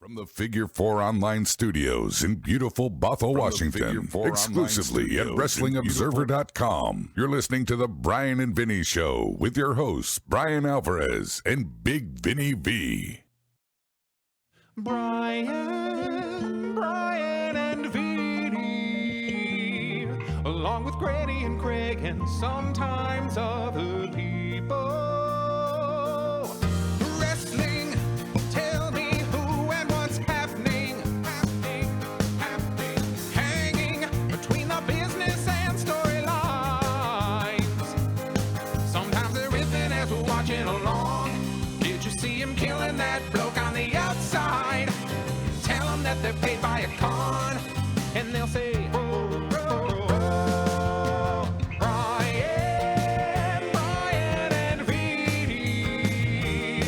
From the Figure 4 Online Studios in beautiful Bothell, Washington, exclusively at WrestlingObserver.com. You're listening to The Bryan and Vinny Show with your hosts, Brian Alvarez and Big Vinny V. Bryan and Vinny, along with Grady and Craig and sometimes other people. Wrestling, tell me who and what's happening. Hanging between the business and storylines. Sometimes they're ripping as we're watching along. Did you see him killing that bloke on the outside? Tell them that they're paid by a con, and they'll say, Bryan and Vinny,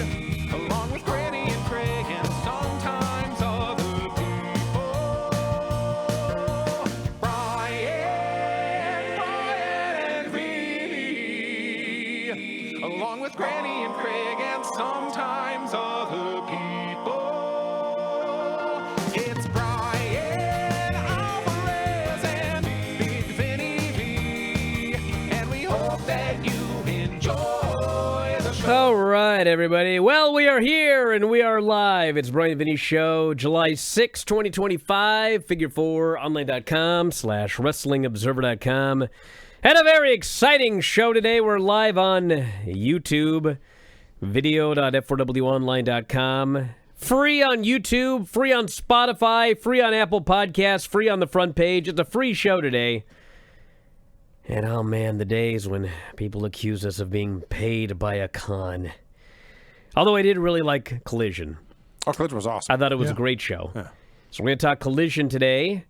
along with Grady and Craig and sometimes other people. Bryan and Vinny, along with Grady and Craig and sometimes other people. It's Brian Alvarez and Big Vinny V, and we hope that you enjoy the show. All right, everybody. Well, we are here and we are live. It's Bryan Vinny Show, July 6, 2025, figure4online.com/wrestlingobserver.com. And a very exciting show today. We're live on YouTube, video.f4wonline.com. Free on YouTube, free on Spotify, free on Apple Podcasts, free on the front page. It's a free show today. And oh man, the days when people accuse us of being paid by a con. Although I did really like Collision. Oh, Collision was awesome. I thought it was a great show. Yeah. So we're going to talk Collision today.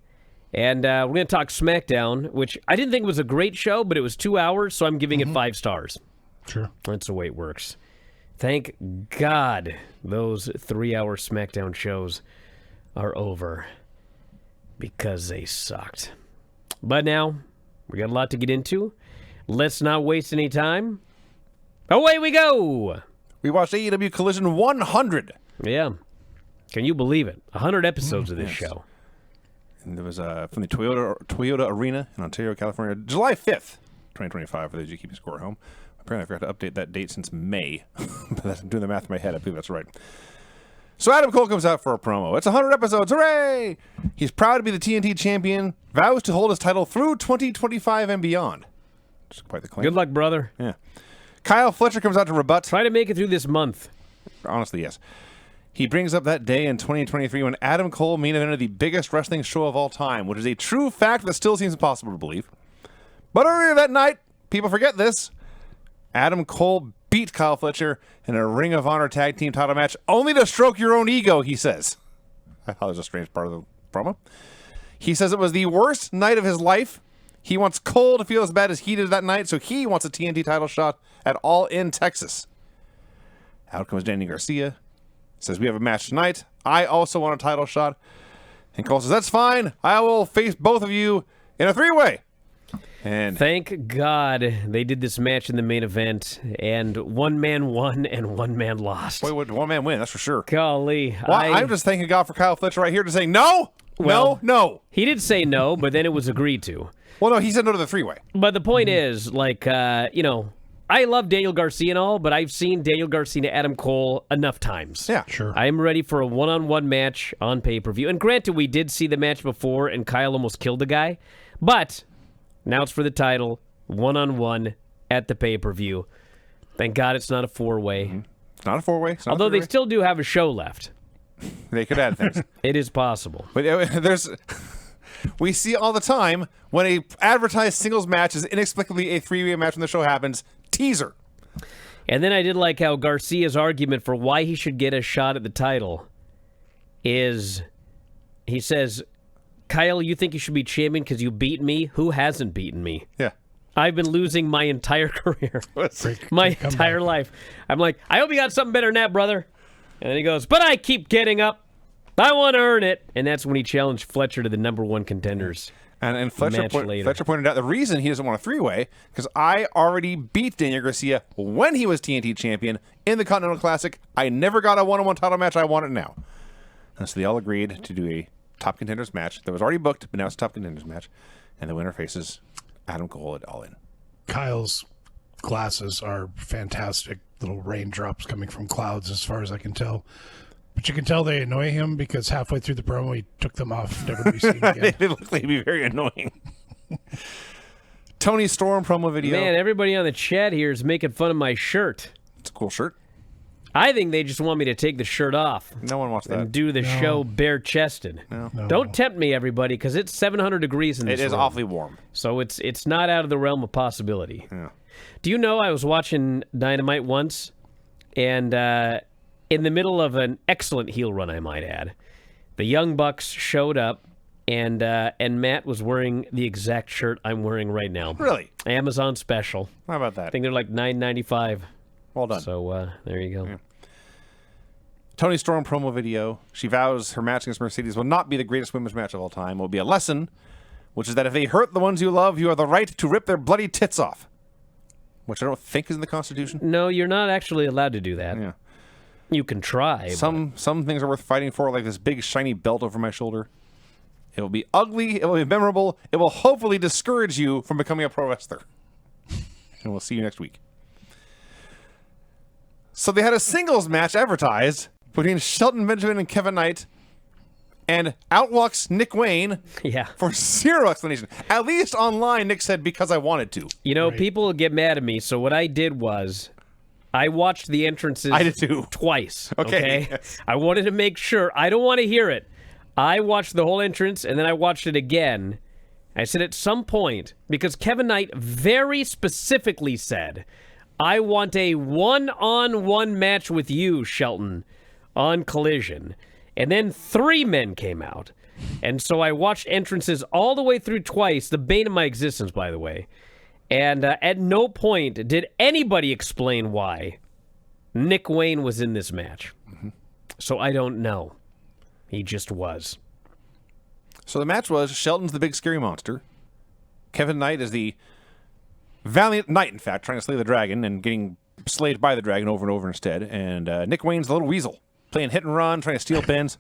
And we're going to talk Smackdown, which I didn't think was a great show, but it was 2 hours, so I'm giving it 5 stars. Sure. That's the way it works. Thank God those 3-hour Smackdown shows are over because they sucked. But now, we got a lot to get into. Let's not waste any time. Away we go! We watched AEW Collision 100. Yeah. Can you believe it? 100 episodes of this show. And it was from the Toyota Arena in Ontario, California, July 5th, 2025, for those of you keeping score at home. Apparently, I forgot to update that date since May. But I'm doing the math in my head. I believe that's right. So Adam Cole comes out for a promo. It's 100 episodes. Hooray! He's proud to be the TNT champion, vows to hold his title through 2025 and beyond. Just quite the claim. Good luck, brother. Yeah. Kyle Fletcher comes out to rebut. Try to make it through this month. Honestly, yes. He brings up that day in 2023 when Adam Cole main evented the biggest wrestling show of all time, which is a true fact that still seems impossible to believe. But earlier that night, people forget this, Adam Cole beat Kyle Fletcher in a Ring of Honor tag team title match, only to stroke your own ego, he says. I thought it was a strange part of the promo. He says it was the worst night of his life. He wants Cole to feel as bad as he did that night, so he wants a TNT title shot at All In Texas. Out comes Danny Garcia. Says, we have a match tonight. I also want a title shot. And Cole says, that's fine. I will face both of you in a 3-way. And thank God they did this match in the main event, and one man won and one man lost. Boy, would one man win, that's for sure. Golly. Well, I'm just thanking God for Kyle Fletcher right here to say no, no. He did say no, but then it was agreed to. Well, no, he said no to the 3-way. But the point is, like, I love Daniel Garcia and all, but I've seen Daniel Garcia and Adam Cole enough times. Yeah, sure. I'm ready for a one-on-one match on pay-per-view. And granted, we did see the match before, and Kyle almost killed the guy. But now it's for the title, one-on-one at the pay-per-view. Thank God it's not a 4-way. Mm-hmm. It's not a 4-way. Although they still do have a show left. They could add things. It is possible. But we see all the time when a advertised singles match is inexplicably a 3-way match when the show happens. Teaser. And then I did like how Garcia's argument for why he should get a shot at the title is, he says, Kyle, you think you should be champion because you beat me? Who hasn't beaten me? Yeah. I've been losing my entire career. My entire life. I'm like, I hope you got something better than that, brother. And then he goes, but I keep getting up. I want to earn it. And that's when he challenged Fletcher to the number 1 contenders. And Fletcher pointed out the reason he doesn't want a 3-way, because I already beat Daniel Garcia when he was TNT champion in the Continental Classic. I never got a one-on-one title match. I want it now. And so they all agreed to do a top contenders match that was already booked, but now it's a top contenders match. And the winner faces Adam Cole at All In. Kyle's glasses are fantastic. Little raindrops coming from clouds, as far as I can tell. But you can tell they annoy him because halfway through the promo, he took them off, never to be seen again. They look like they'd be very annoying. Tony Storm promo video. Man, everybody on the chat here is making fun of my shirt. It's a cool shirt. I think they just want me to take the shirt off No one wants that. and do the show bare-chested. No. Don't tempt me, everybody, because it's 700 degrees in this It is room. awfully warm. So it's not out of the realm of possibility. Yeah. Do you know I was watching Dynamite once, and in the middle of an excellent heel run, I might add, the Young Bucks showed up, and Matt was wearing the exact shirt I'm wearing right now. Really? Amazon special. How about that? I think they're like $9.95. Well done. So there you go. Yeah. Tony Storm promo video. She vows her match against Mercedes will not be the greatest women's match of all time. It will be a lesson, which is that if they hurt the ones you love, you have the right to rip their bloody tits off. Which I don't think is in the Constitution. No, you're not actually allowed to do that. Yeah. You can try. Some things are worth fighting for, like this big shiny belt over my shoulder. It will be ugly. It will be memorable. It will hopefully discourage you from becoming a pro wrestler. And we'll see you next week. So they had a singles match advertised between Shelton Benjamin and Kevin Knight, and out walks Nick Wayne Yeah. for zero explanation. At least online, Nick said, because I wanted to. You know, people get mad at me, so what I did was I watched the entrances I did too. twice. Okay, Okay. yes. I wanted to make sure. I don't want to hear it. I watched the whole entrance, and then I watched it again. I said at some point, because Kevin Knight very specifically said, I want a one-on-one match with you, Shelton, on Collision. And then 3 men came out. And so I watched entrances all the way through twice, the bane of my existence, by the way. And at no point did anybody explain why Nick Wayne was in this match. Mm-hmm. So I don't know. He just was. So the match was Shelton's the big scary monster. Kevin Knight is the valiant knight, in fact, trying to slay the dragon and getting slayed by the dragon over and over instead. And Nick Wayne's the little weasel, playing hit and run, trying to steal pins.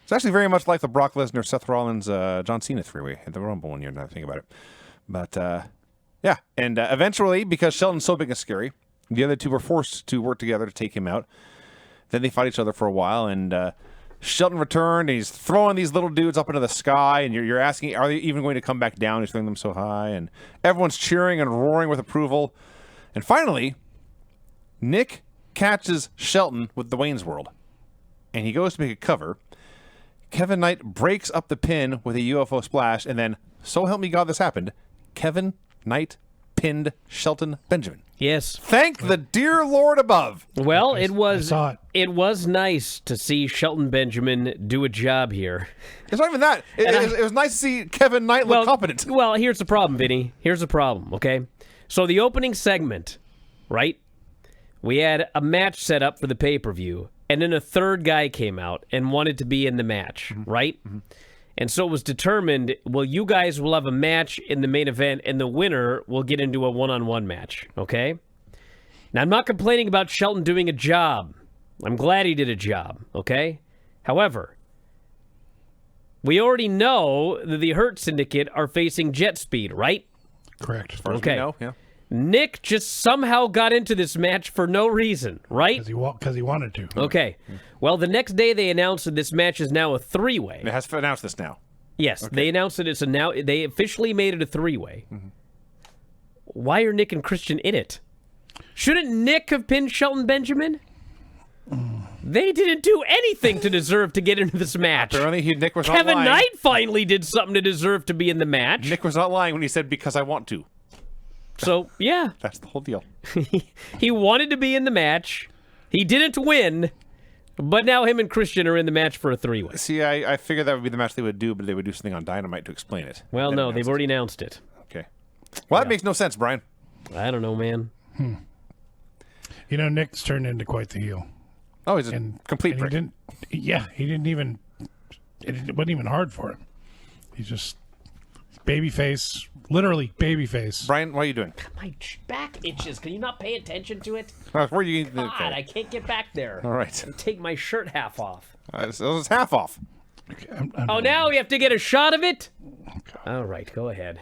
It's actually very much like the Brock Lesnar, Seth Rollins, John Cena three-way at the Rumble one year, now that I think about it. But, yeah. And eventually, because Shelton's so big and scary, the other two were forced to work together to take him out. Then they fought each other for a while, and Shelton returned, and he's throwing these little dudes up into the sky, and you're asking, are they even going to come back down? He's throwing them so high, and everyone's cheering and roaring with approval. And finally, Nick catches Shelton with the Wayne's World, and he goes to make a cover. Kevin Knight breaks up the pin with a UFO splash, and then, so help me God, this happened. Kevin Knight pinned Shelton Benjamin. Yes. Thank the dear Lord above. Well, I saw it. It was nice to see Shelton Benjamin do a job here. It's not even that. It was nice to see Kevin Knight look competent. Well, here's the problem, Vinny. Here's the problem, okay? So the opening segment, right? We had a match set up for the pay-per-view, and then a third guy came out and wanted to be in the match, right? Mm-hmm. And so it was determined, well, you guys will have a match in the main event, and the winner will get into a one-on-one match, okay? Now, I'm not complaining about Shelton doing a job. I'm glad he did a job, okay? However, we already know that the Hurt Syndicate are facing Jet Speed, right? Correct. Okay. Yeah. Nick just somehow got into this match for no reason, right? Because he wanted to. Okay. Well, the next day they announced that this match is now a 3-way. It has to announce this now. Yes, they announced that it's a now. They officially made it a 3-way. Mm-hmm. Why are Nick and Christian in it? Shouldn't Nick have pinned Shelton Benjamin? They didn't do anything to deserve to get into this match. Apparently, Nick was not Kevin lying. Knight finally did something to deserve to be in the match. Nick was not lying when he said, because I want to. So, yeah. That's the whole deal. He wanted to be in the match. He didn't win, but now him and Christian are in the match for a 3-way. See, I figured that would be the match they would do, but they would do something on Dynamite to explain it. Well, Then no, announce they've it. already announced it. Okay. Well, that makes no sense, Brian. I don't know, man. You know, Nick's turned into quite the heel. Oh, he's a complete and prick. he didn't even, it wasn't even hard for him. He just Babyface. Literally, babyface. Brian, what are you doing? My back itches. Can you not pay attention to it? Where are you? God, I can't get back there. All right. And take my shirt half off. It's half off. Okay, Oh, now we have to get a shot of it? All right, go ahead.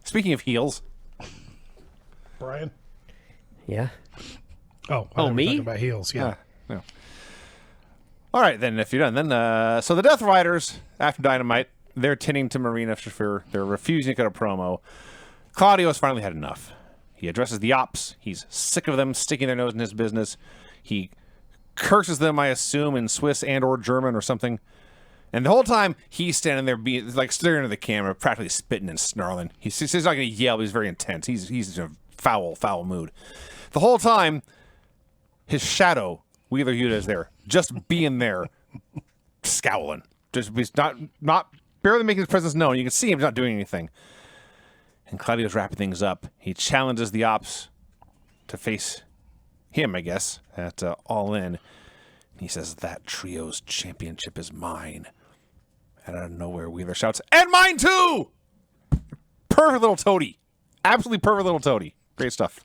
Speaking of heels, Brian? Yeah? Oh, me? Talking about heels, yeah. no. All right, then, if you're done, then so the Death Riders after Dynamite, they're tending to Marina Shafir. They're refusing to cut a promo. Claudio's finally had enough. He addresses the ops. He's sick of them sticking their nose in his business. He curses them, I assume, in Swiss and or German or something. And the whole time, he's standing there being like staring at the camera, practically spitting and snarling. He's not going to yell. He's very intense. He's in a foul mood. The whole time, his shadow, Wheeler Yuta, is there, just being there, scowling. He's not barely making his presence known. You can see him not doing anything. And Claudio's wrapping things up. He challenges the ops to face him, I guess, at All In. He says, that trio's championship is mine. And out of nowhere, Wheeler shouts, and mine too! Perfect little toady. Absolutely perfect little toady. Great stuff.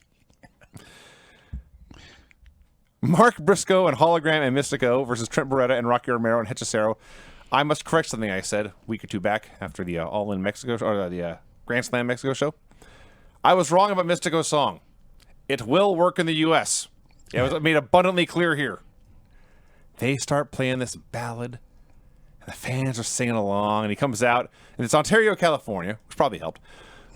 Mark Briscoe and Hologram and Mystico versus Trent Beretta and Rocky Romero and Hechicero. I must correct something I said a week or two back after the All In Mexico, or the Grand Slam Mexico show. I was wrong about Mystico's song. It will work in the U.S. It was made abundantly clear here. They start playing this ballad, and the fans are singing along, and he comes out, and it's Ontario, California, which probably helped.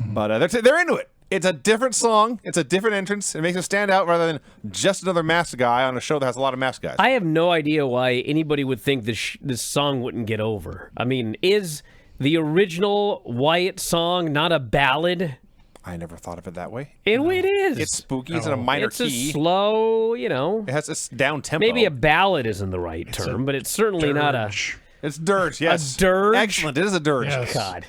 But they're into it. It's a different song. It's a different entrance. It makes it stand out rather than just another masked guy on a show that has a lot of masked guys. I have no idea why anybody would think this song wouldn't get over. I mean, is the original Wyatt song not a ballad? I never thought of it that way. It is. It's spooky. It's in a minor it's key. a slow, It has this down tempo. Maybe a ballad isn't the right term, but it's certainly not a... Dirge. It's dirge, yes. A dirge? Excellent. It is a dirge. Yes. God.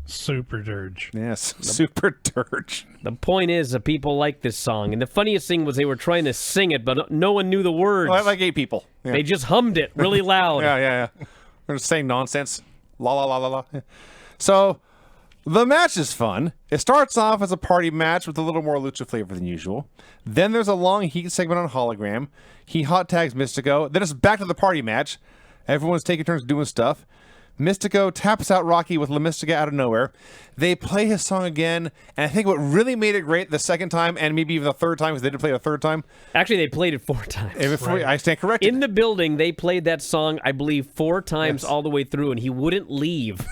Super dirge. Yes. Super dirge. The point is that people like this song, and the funniest thing was they were trying to sing it, but no one knew the words. Well, like 8 people. Yeah. They just hummed it really loud. Yeah. They're just saying nonsense. La la la la la. Yeah. So the match is fun. It starts off as a party match with a little more lucha flavor than usual. Then there's a long heat segment on Hologram. He hot tags Mystico. Then it's back to the party match. Everyone's taking turns doing stuff. Mystico taps out Rocky with La Mystica out of nowhere. They play his song again, and I think what really made it great the second time, and maybe even the third time, because they did play it a third time. Actually, they played it 4 times. I stand corrected. In the building, they played that song, I believe, 4 times all the way through, and he wouldn't leave.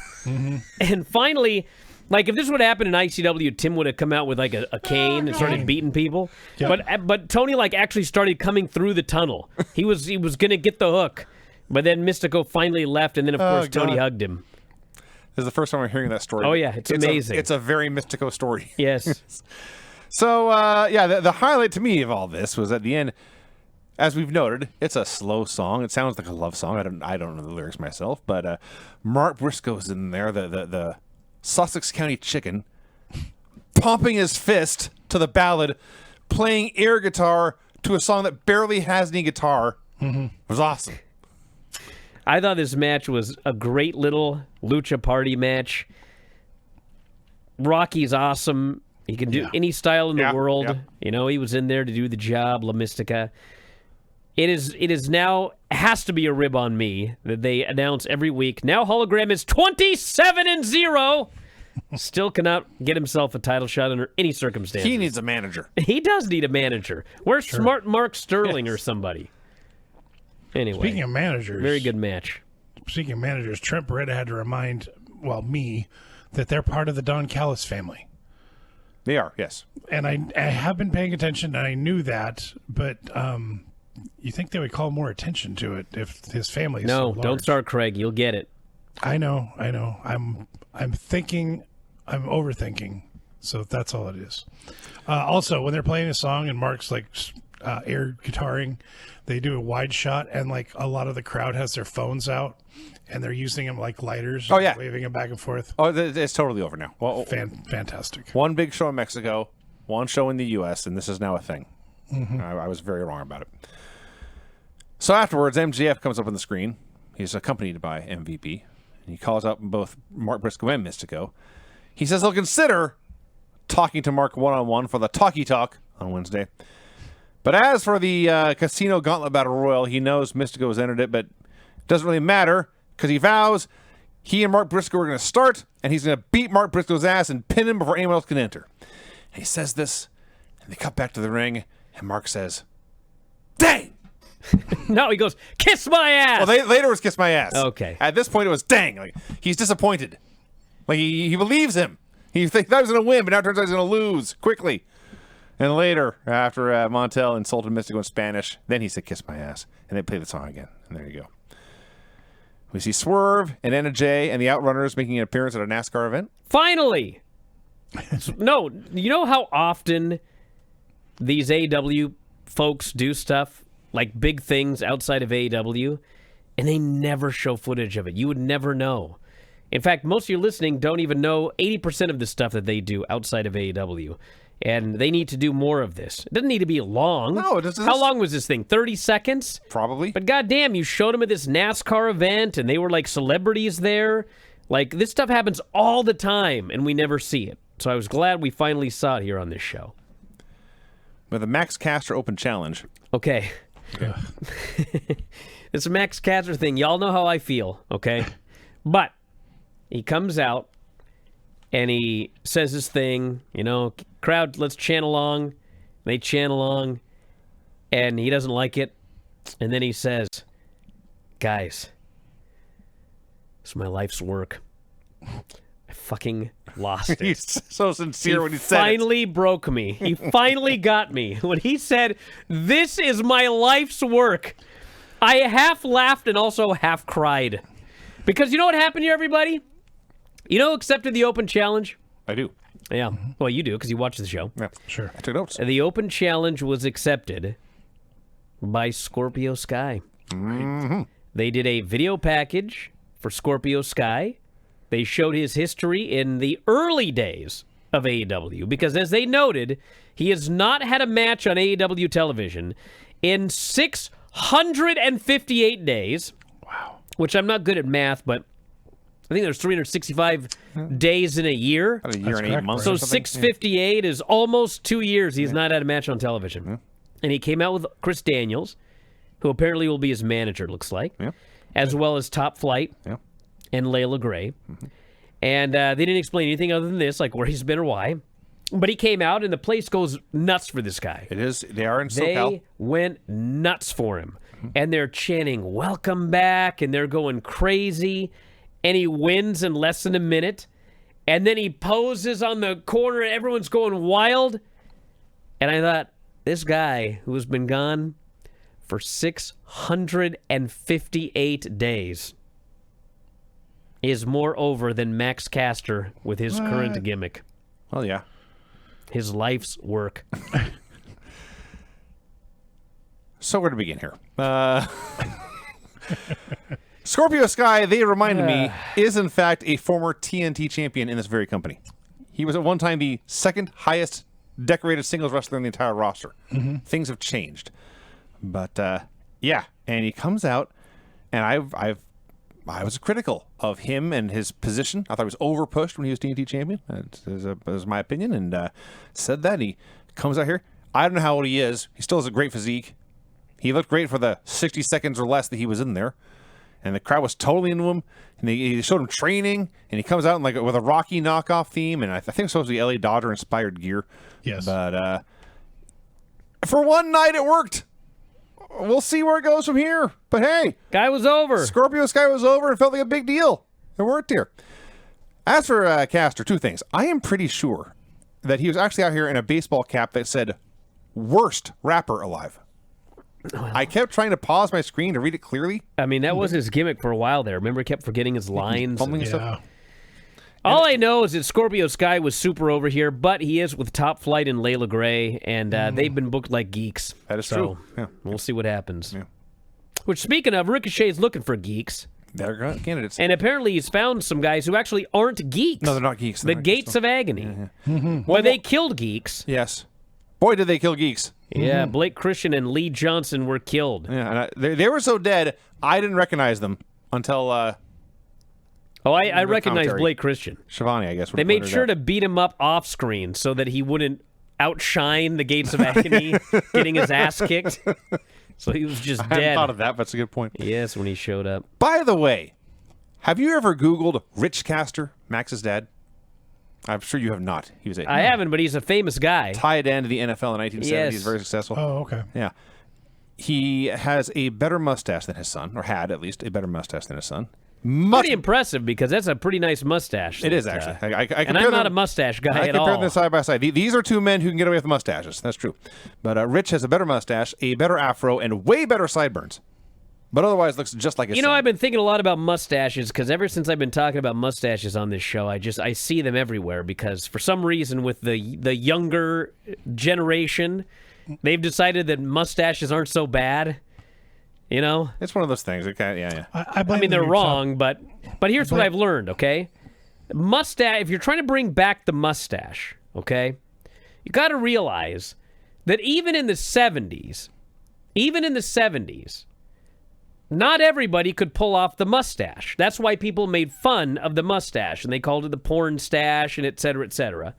And finally, like, if this would happen in ICW, Tim would have come out with, like, a cane and started beating people. Yep. But Tony, like, actually started coming through the tunnel. He was going to get the hook. But then Mystico finally left, and then, of course, Tony hugged him. This is the first time I'm hearing that story. Oh, yeah, it's amazing. It's a very Mystico story. Yes. So, the highlight to me of all this was at the end, as we've noted, it's a slow song. It sounds like a love song. I don't know the lyrics myself, but Mark Briscoe's in there, the Sussex County Chicken, pumping his fist to the ballad, playing air guitar to a song that barely has any guitar. It was awesome. I thought this match was a great little lucha party match. Rocky's awesome. He can do any style in the world. Yeah. You know, he was in there to do the job, La Mystica. It is now, has to be a rib on me that they announce every week. Now Hologram is 27-0. Still cannot get himself a title shot under any circumstances. He needs a manager. He does need a manager. Where's smart Mark Sterling or somebody? Anyway, Speaking of managers, very good match. Speaking of managers, Trent Beretta had to remind, me, that they're part of the Don Callis family. They are, yes. And I have been paying attention, and I knew that, but you think they would call more attention to it if his family is so large. Don't start, Craig. You'll get it. I know. I'm thinking, I'm overthinking, so that's all it is. Also, when they're playing a song and Mark's like air guitaring, they do a wide shot, and like a lot of the crowd has their phones out, and they're using them like lighters. Oh, yeah. Waving them back and forth. Oh, it's totally over now. Well, Fantastic. one big show in Mexico, one show in the U.S., and this is now a thing. I was very wrong about it. So afterwards, MGF comes up on the screen. He's accompanied by MVP. He calls out both Mark Briscoe and Mystico. He says he'll consider talking to Mark one-on-one for the talkie talk on Wednesday. But as for the Casino Gauntlet Battle Royal, he knows Mystico has entered it, but it doesn't really matter because he vows he and Mark Briscoe are going to start, and he's going to beat Mark Briscoe's ass and pin him before anyone else can enter. And he says this, and they cut back to the ring, and Mark says, "Dang!" No, he goes, "Kiss my ass!" Well, later it was "Kiss my ass." Okay. At this point, it was "Dang!" Like, he's disappointed. Like, he believes him. He thought he was going to win, but now it turns out he's going to lose quickly. And later, after Montel insulted Mystico in Spanish, then he said, "Kiss my ass." And they play the song again. And there you go. We see Swerve and Anna Jay and the Outrunners making an appearance at a NASCAR event. Finally! No, you know how often these AEW folks do stuff, like big things outside of AEW, and they never show footage of it. You would never know. In fact, most of you listening don't even know 80% of the stuff that they do outside of AEW. And they need to do more of this. It doesn't need to be long. No, it doesn't. How long was this thing? 30 seconds? Probably. But goddamn, you showed them at this NASCAR event, and they were like celebrities there. Like, this stuff happens all the time, and we never see it. So I was glad we finally saw it here on this show. With the Max Caster Open Challenge. Okay. This Max Caster thing, y'all know how I feel, okay? But he comes out, and he says his thing, you know, crowd, let's chant along. They chant along, and he doesn't like it. And then he says, "Guys, this is my life's work. I fucking lost it." He's so sincere when he said finally broke me. He finally got me. When he said, "This is my life's work," I half laughed and also half cried. Because you know what happened here, everybody? You know who accepted the open challenge? I do. Yeah. Well, you do, because you watch the show. Yeah, Sure. I took notes. The open challenge was accepted by Scorpio Sky. Mm-hmm. They did a video package for Scorpio Sky. They showed his history in the early days of AEW, because as they noted, he has not had a match on AEW television in 658 days. Wow. Which I'm not good at math, but I think there's 365 days in a year. About a year and 8 correct, months. So or something. 658 is almost 2 years he's not had a match on television. And he came out with Chris Daniels, who apparently will be his manager, it looks like, as well as Top Flight and Layla Gray. And they didn't explain anything other than this, like where he's been or why. But he came out, and the place goes nuts for this guy. It is. They are in They SoCal. went nuts for him. And they're chanting, "Welcome back," and they're going crazy. And he wins in less than a minute. And then he poses on the corner, and everyone's going wild. And I thought, this guy who has been gone for 658 days is more over than Max Caster with his current gimmick. Well, yeah. His life's work. So where to begin here? Scorpio Sky, they reminded me, is in fact a former TNT champion in this very company. He was at one time the second highest decorated singles wrestler in the entire roster. Things have changed. But, yeah. And he comes out, and I was critical of him and his position. I thought he was over-pushed when he was TNT champion. That was my opinion, and said that. He comes out here. I don't know how old he is. He still has a great physique. He looked great for the 60 seconds or less that he was in there. And the crowd was totally into him. And he showed him training. And he comes out in with a Rocky knockoff theme. And I think it's supposed to be LA Dodger-inspired gear. Yes. But for one night, it worked. We'll see where it goes from here. But hey, Guy was over. Scorpio Sky was over and felt like a big deal. It worked here. As for Caster, two things. I am pretty sure that he was actually out here in a baseball cap that said, "Worst rapper alive." Well, I kept trying to pause my screen to read it clearly. I mean, that was his gimmick for a while there. Remember, he kept forgetting his lines. Fumbling and stuff. Yeah. All I know is that Scorpio Sky was super over here, but he is with Top Flight and Layla Gray, and they've been booked like geeks. That is so true. Yeah. We'll see what happens. Yeah. Which, speaking of, Ricochet's looking for geeks. They're candidates. And apparently he's found some guys who actually aren't geeks. No, they're not geeks. The Gates of Agony. Well, they killed geeks. Yes. Boy, did they kill geeks. Yeah, Blake Christian and Lee Johnson were killed. Yeah, and they were so dead, I didn't recognize them until Oh, I No recognize commentary. Blake Christian. Shivani, I guess. They made sure to beat him up off screen so that he wouldn't outshine the Gates of Agony, getting his ass kicked. So he was just I hadn't dead. thought of that, but that's a good point. Yes, when he showed up. By the way, have you ever Googled Rich Caster, Max's dad? I'm sure you have not. He was a I haven't, but he's a famous guy. tight end of the NFL in the 1970s. Yes. Very successful. Oh, okay. Yeah. He has a better mustache than his son, or had at least a better mustache than his son. Pretty impressive because that's a pretty nice mustache. It is that, actually. I and compare I'm not them- a mustache guy I at compare all. them side by side. These are two men who can get away with mustaches. That's true. But Rich has a better mustache, a better afro, and way better sideburns. But otherwise looks just like his You know, son. I've been thinking a lot about mustaches because ever since I've been talking about mustaches on this show, I see them everywhere because for some reason with the younger generation, they've decided that mustaches aren't so bad. You know? It's one of those things. Okay, yeah. I blame I mean, the they're new wrong, but here's what I've learned, okay? Mustache, if you're trying to bring back the mustache, okay, you got to realize that even in the 70s, not everybody could pull off the mustache. That's why people made fun of the mustache, and they called it the porn stash, and et cetera, et cetera.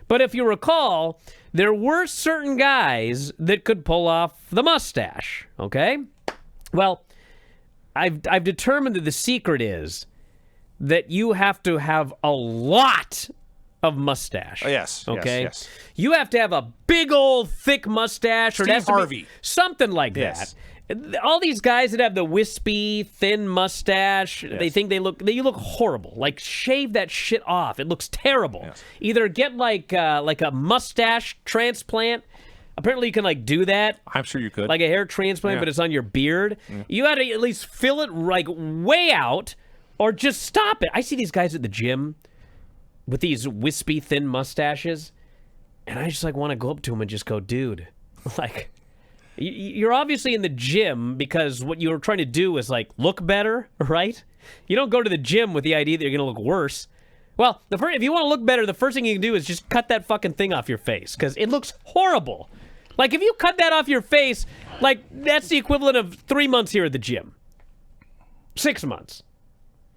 But if you recall, there were certain guys that could pull off the mustache, okay? Well, I've determined that the secret is that you have to have a lot of mustache. Oh, yes. Okay. Yes. You have to have a big old thick mustache, or it Steve has to be Harvey. something like Yes. that. All these guys that have the wispy, thin mustache, they think you look horrible. Like shave that shit off. It looks terrible. Yes. Either get like a mustache transplant. Apparently, you can like do that. I'm sure you could. Like a hair transplant, Yeah. but it's on your beard. You got to at least fill it like way out, or just stop it. I see these guys at the gym with these wispy, thin mustaches, and I just like want to go up to them and just go, dude, like, you're obviously in the gym because what you're trying to do is like look better, right? You don't go to the gym with the idea that you're going to look worse. Well, if you want to look better, the first thing you can do is just cut that fucking thing off your face because it looks horrible. Like, if you cut that off your face, like, that's the equivalent of 3 months here at the gym. 6 months.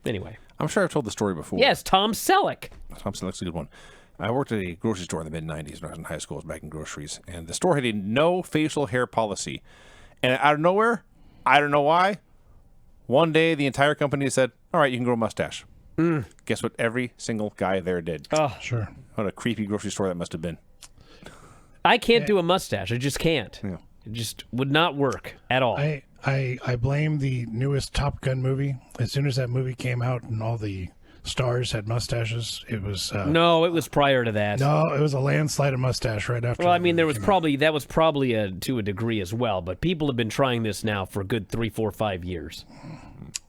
Anyway. I'm sure I've told the story before. Yes, Tom Selleck. Thompson, that's a good one. I worked at a grocery store in the mid-'90s when I was in high school. I was back in groceries. And the store had a no facial hair policy. And out of nowhere, I don't know why, one day the entire company said, all right, you can grow a mustache. Guess what every single guy there did? Oh, Sure. What a creepy grocery store that must have been. I can't do a mustache. I just can't. Yeah. It just would not work at all. I blame the newest Top Gun movie. As soon as that movie came out and all the stars had mustaches, it was No, it was prior to that. no, it was a landslide of mustache right after. Well, I that mean, movie came out. that was probably to a degree as well, but people have been trying this now for a good 3, 4, 5 years.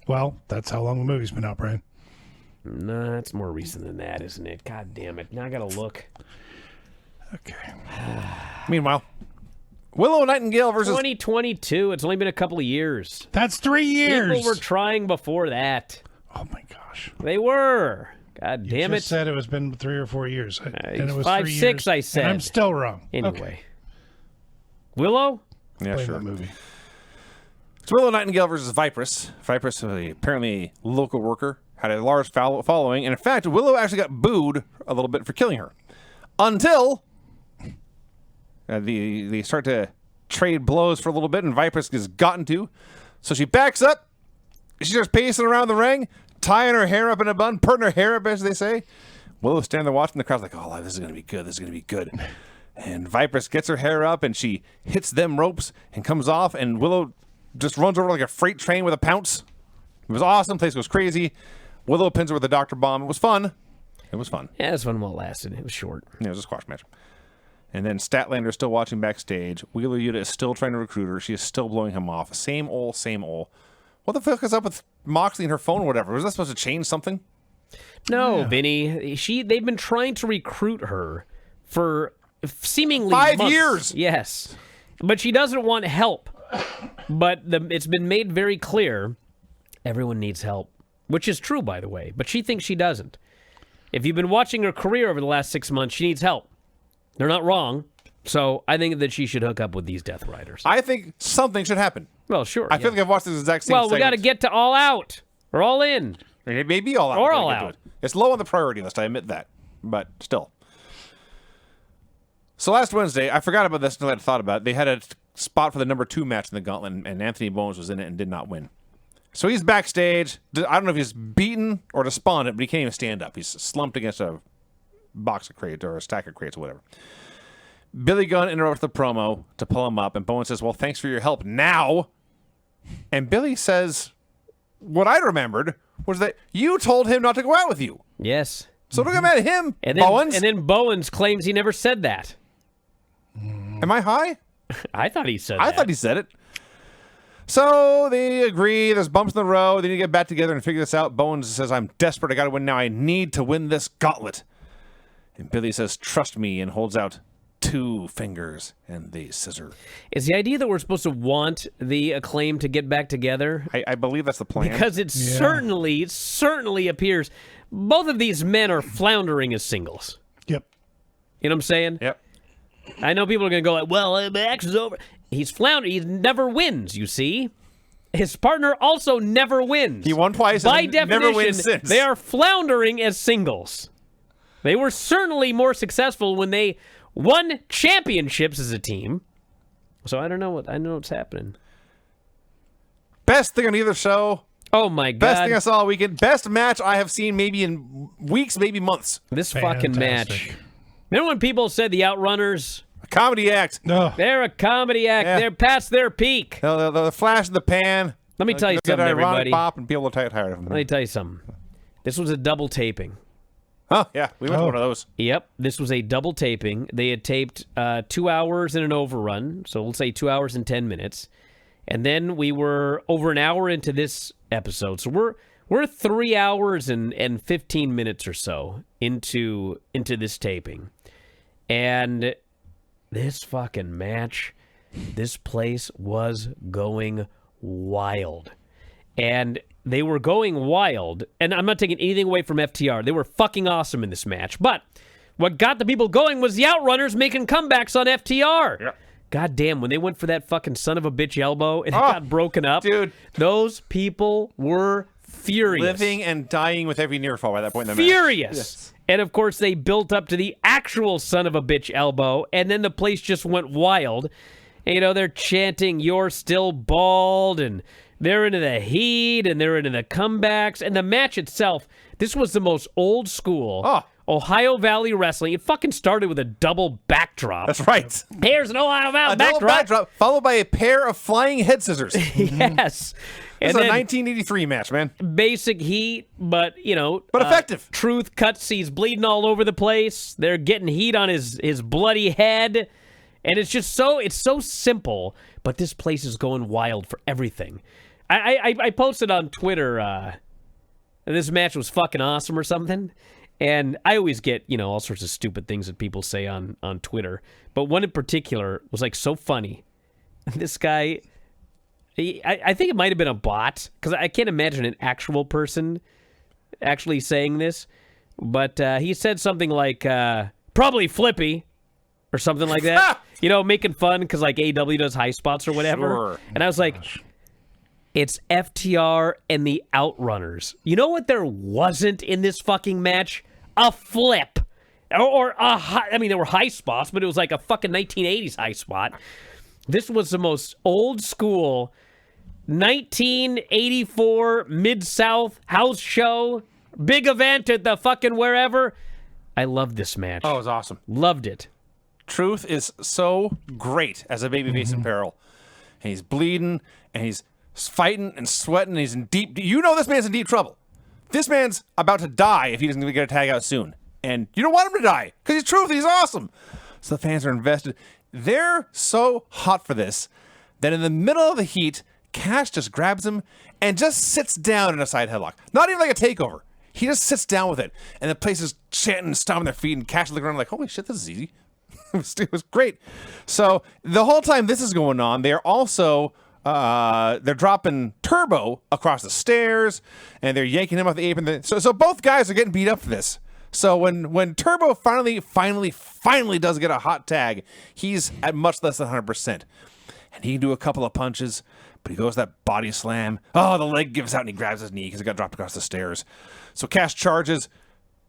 Well, that's how long the movie's been out, Brian. No, it's more recent than that, isn't it? God damn it. Now I gotta look. Okay. Meanwhile, Willow Nightingale versus 2022. It's only been a couple of years. That's 3 years. People were trying before that. Oh my gosh. They were. God damn You it. just said it was been 3 or 4 years. And it was 5, 3 6, years, I said. And I'm still wrong. Anyway. Okay. Willow? Yeah, Blame sure. that movie. It's Willow Nightingale versus Vipress. Vipress, apparently a local worker, had a large following, and in fact, Willow actually got booed a little bit for killing her. Until they start to trade blows for a little bit, and Vipress gets gotten to. So she backs up. She starts pacing around the ring, tying her hair up in a bun, putting her hair up, as they say. Willow's standing there watching. The crowd's like, oh, this is going to be good. This is going to be good. And Vipress gets her hair up, and she hits them ropes and comes off, and Willow just runs over like a freight train with a pounce. It was awesome. Place goes crazy. Willow pins her with a Dr. Bomb. It was fun. It was fun. Yeah, this one well lasted. It was short. Yeah, it was a squash match. And then Statlander is still watching backstage. Wheeler Yuta is still trying to recruit her. She is still blowing him off. Same old, same old. What the fuck is up with Moxley and her phone or whatever? Was that supposed to change something? No, Vinny. They've been trying to recruit her for seemingly 5 months. years. Yes. But she doesn't want help. But it's been made very clear everyone needs help. Which is true, by the way. But she thinks she doesn't. If you've been watching her career over the last 6 months, she needs help. They're not wrong. So I think that she should hook up with these Death Riders. I think something should happen. Well, sure. I feel like I've watched this exact same Well, we got to segment. get to All Out. Or All In. I mean, it may be All Out. Or All Out. It's low on the priority list, I admit that. But still. So last Wednesday, I forgot about this until I thought about it. They had a spot for the number 2 match in the Gauntlet, and Anthony Bowens was in it and did not win. So he's backstage. I don't know if he's beaten or despondent, but he can't even stand up. He's slumped against a box of crates or a stack of crates or whatever. Billy Gunn interrupts the promo to pull him up, and Bowens says, well, thanks for your help now. And Billy says, what I remembered was that you told him not to go out with you. Yes. So don't get mad at him, And then, Bowens. And then Bowens claims he never said that. Am I high? I thought he said that. I thought he said it. So they agree. There's bumps in the road. They need to get back together and figure this out. Bowens says, I'm desperate. I got to win now. I need to win this gauntlet. And Billy says, trust me, and holds out 2 fingers and the scissor. Is the idea that we're supposed to want the Acclaim to get back together? I believe that's the plan. Because it certainly appears both of these men are floundering as singles. Yep. You know what I'm saying? Yep. I know people are going to go like, well, the match is over. He's floundering. He never wins, you see. His partner also never wins. He won twice By and definition, never wins since. They are floundering as singles. They were certainly more successful when they won championships as a team. So I don't know what's happening. Best thing on either show. Oh my God. Best thing I saw all weekend. Best match I have seen maybe in weeks, maybe months. This fucking match. Fantastic. Remember when people said the Outrunners, A comedy act. No. they're a comedy act. Yeah. They're past their peak. The flash in the pan. Let me tell you Get something, an ironic everybody. pop and people are tired of him. Let me tell you something. This was a double taping. Oh, yeah. We went to one of those. Yep, this was a double taping. They had taped 2 hours and an overrun, so let's say 2 hours and 10 minutes. And then we were over an hour into this episode. So we're 3 hours and 15 minutes or so into this taping. And this fucking match, this place was going wild. And they were going wild, and I'm not taking anything away from FTR. They were fucking awesome in this match. But what got the people going was the Outrunners making comebacks on FTR. Yep. God damn, when they went for that fucking son of a bitch elbow and it got broken up, dude. those people were furious. Living and dying with every near fall by that point in the Furious. match. Yes. And of course, they built up to the actual son of a bitch elbow, and then the place just went wild. And, you know, they're chanting, "You're still bald," and they're into the heat, and they're into the comebacks. And the match itself, this was the most old school Ohio Valley wrestling. It fucking started with a double backdrop. That's right. Here's an Ohio Valley A double backdrop followed by a pair of flying head scissors. Yes. It's And a then 1983 match, man. basic heat, but, you know. But effective. Truth cuts, he's bleeding all over the place. They're getting heat on his bloody head. And it's just it's so simple, but this place is going wild for everything. I posted on Twitter, this match was fucking awesome or something. And I always get, you know, all sorts of stupid things that people say on Twitter. But one in particular was like so funny. This guy, I think it might have been a bot, because I can't imagine an actual person actually saying this. But he said something like, probably Flippy, or something like that. You know, making fun because like AEW does high spots or whatever. Sure. And I was like, it's FTR and the Outrunners. You know what there wasn't in this fucking match? A flip. Or a high, I mean, there were high spots, but it was like a fucking 1980s high spot. This was the most old school 1984 Mid-South house show. Big event at the fucking wherever. I loved this match. Oh, it was awesome. Loved it. Truth is so great as a babyface in peril. And he's bleeding, and he's fighting and sweating, and he's in deep... You know this man's in deep trouble. This man's about to die if he doesn't get a tag out soon. And you don't want him to die, because he's Truth, he's awesome. So the fans are invested. They're so hot for this that in the middle of the heat, Cash just grabs him and just sits down in a side headlock. Not even like a takeover. He just sits down with it. And the place is chanting and stomping their feet, and Cash is looking around like, holy shit, this is easy. It was great. So the whole time this is going on, they're also they're dropping Turbo across the stairs, and they're yanking him off the apron. So both guys are getting beat up for this. So when Turbo finally does get a hot tag, he's at much less than 100%, and he can do a couple of punches, But he goes that body slam. Oh, the leg gives out and he grabs his knee because he got dropped across the stairs. So Cash charges.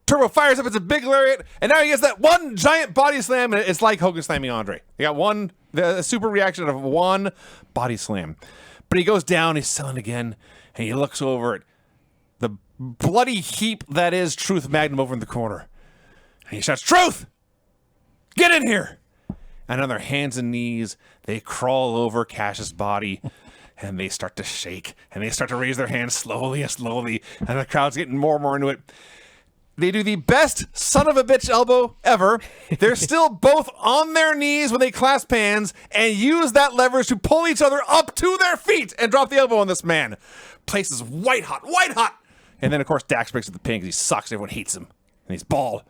Turbo fires up. It's a big lariat. And now he gets that one giant body slam. And it's like Hogan slamming Andre. He got the super reaction of one body slam. But he goes down. He's selling again. And he looks over at the bloody heap that is Truth Magnum over in the corner. And he shouts, "Truth! Get in here!" And on their hands and knees, they crawl over Cash's body. And they start to shake, and they start to raise their hands slowly and slowly, and the crowd's getting more and more into it. They do the best son of a bitch elbow ever. They're still both on their knees when they clasp hands and use that leverage to pull each other up to their feet and drop the elbow on this man. Place is white hot, white hot. And then, of course, Dax breaks at the pin because he sucks. Everyone hates him, and he's bald.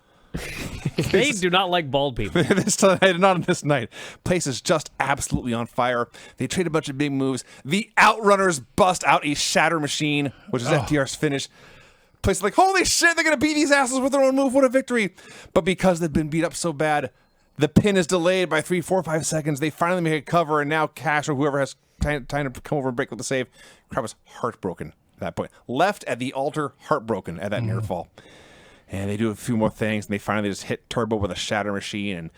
They do not like bald people. Not on this night. Place is just absolutely on fire. They trade a bunch of big moves. The Outrunners bust out a shatter machine, which is FTR's finish. Place is like, holy shit, they're going to beat these asses with their own move. What a victory. But because they've been beat up so bad, the pin is delayed by 3, 4, 5 seconds. They finally make a cover, and now Cash or whoever has time to come over and break with the save. Crowd was heartbroken at that point. Left at the altar, heartbroken at that near fall. And they do a few more things, and they finally just hit Turbo with a shatter machine, and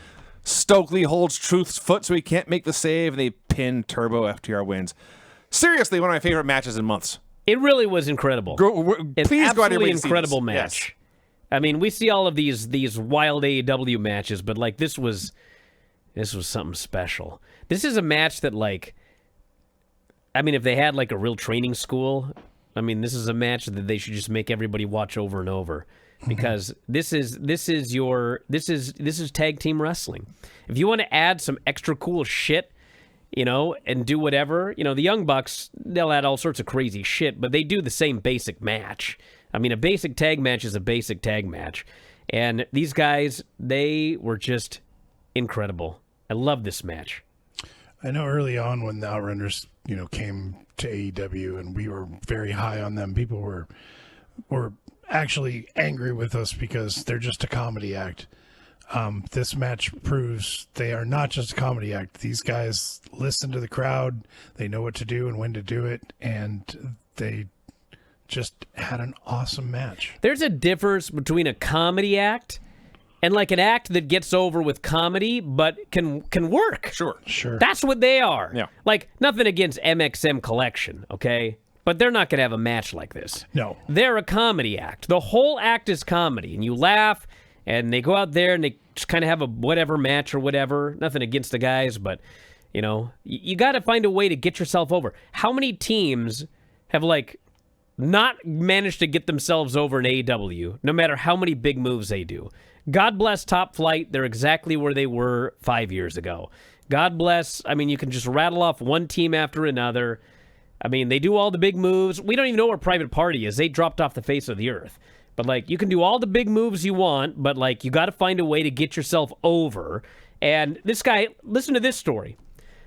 Stokely holds Truth's foot so he can't make the save, and they pin Turbo. FTR wins. Seriously, one of my favorite matches in months. It really was incredible. Please go out and incredible match. Yes. I mean, we see all of these wild AEW matches, but like this was something special. This is a match that, like, I mean, if they had like a real training school, I mean, this is a match that they should just make everybody watch over and over. Because this is tag team wrestling. If you want to add some extra cool shit, and do whatever, the Young Bucks, they'll add all sorts of crazy shit, but they do the same basic match. I mean, a basic tag match is a basic tag match. And these guys, they were just incredible. I love this match. I know early on when the Outrunners, came to AEW and we were very high on them, people were actually angry with us because they're just a comedy act. This match proves they are not just a comedy act. These guys listen to the crowd. They know what to do and when to do it. And they just had an awesome match. There's a difference between a comedy act and like an act that gets over with comedy but can work. Sure. That's what they are. Yeah. Like, nothing against MXM Collection, okay? But they're not going to have a match like this. No. They're a comedy act. The whole act is comedy. And you laugh, and they go out there, and they just kind of have a whatever match or whatever. Nothing against the guys, but, you got to find a way to get yourself over. How many teams have, like, not managed to get themselves over in AEW, no matter how many big moves they do? God bless Top Flight. They're exactly where they were 5 years ago. God bless. I mean, you can just rattle off one team after another. I mean, they do all the big moves. We don't even know where Private Party is. They dropped off the face of the earth. But, like, you can do all the big moves you want, but, like, you got to find a way to get yourself over. And this guy, listen to this story.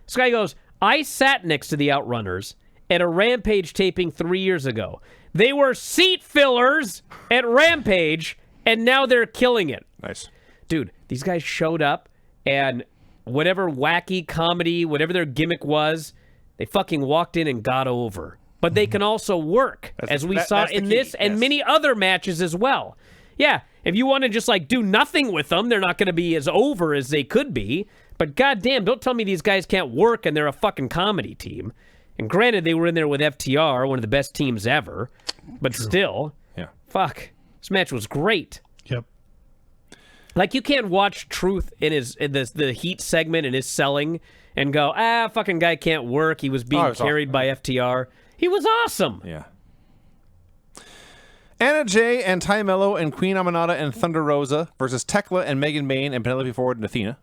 This guy goes, I sat next to the Outrunners at a Rampage taping 3 years ago. They were seat fillers at Rampage, and now they're killing it. Nice. Dude, these guys showed up, and whatever wacky comedy, whatever their gimmick was, they fucking walked in and got over. But they can also work, as we saw in this and many other matches as well. Yeah, if you want to just like do nothing with them, they're not going to be as over as they could be. But goddamn, don't tell me these guys can't work and they're a fucking comedy team. And granted, they were in there with FTR, one of the best teams ever. But still, fuck, this match was great. Yep. Like, you can't watch Truth in the Heat segment and his selling and go, fucking guy can't work. He was being carried by FTR. He was awesome. Yeah. Anna Jay and Ty Mello and Queen Aminata and Thunder Rosa versus Tekla and Megan Bayne and Penelope Ford and Athena.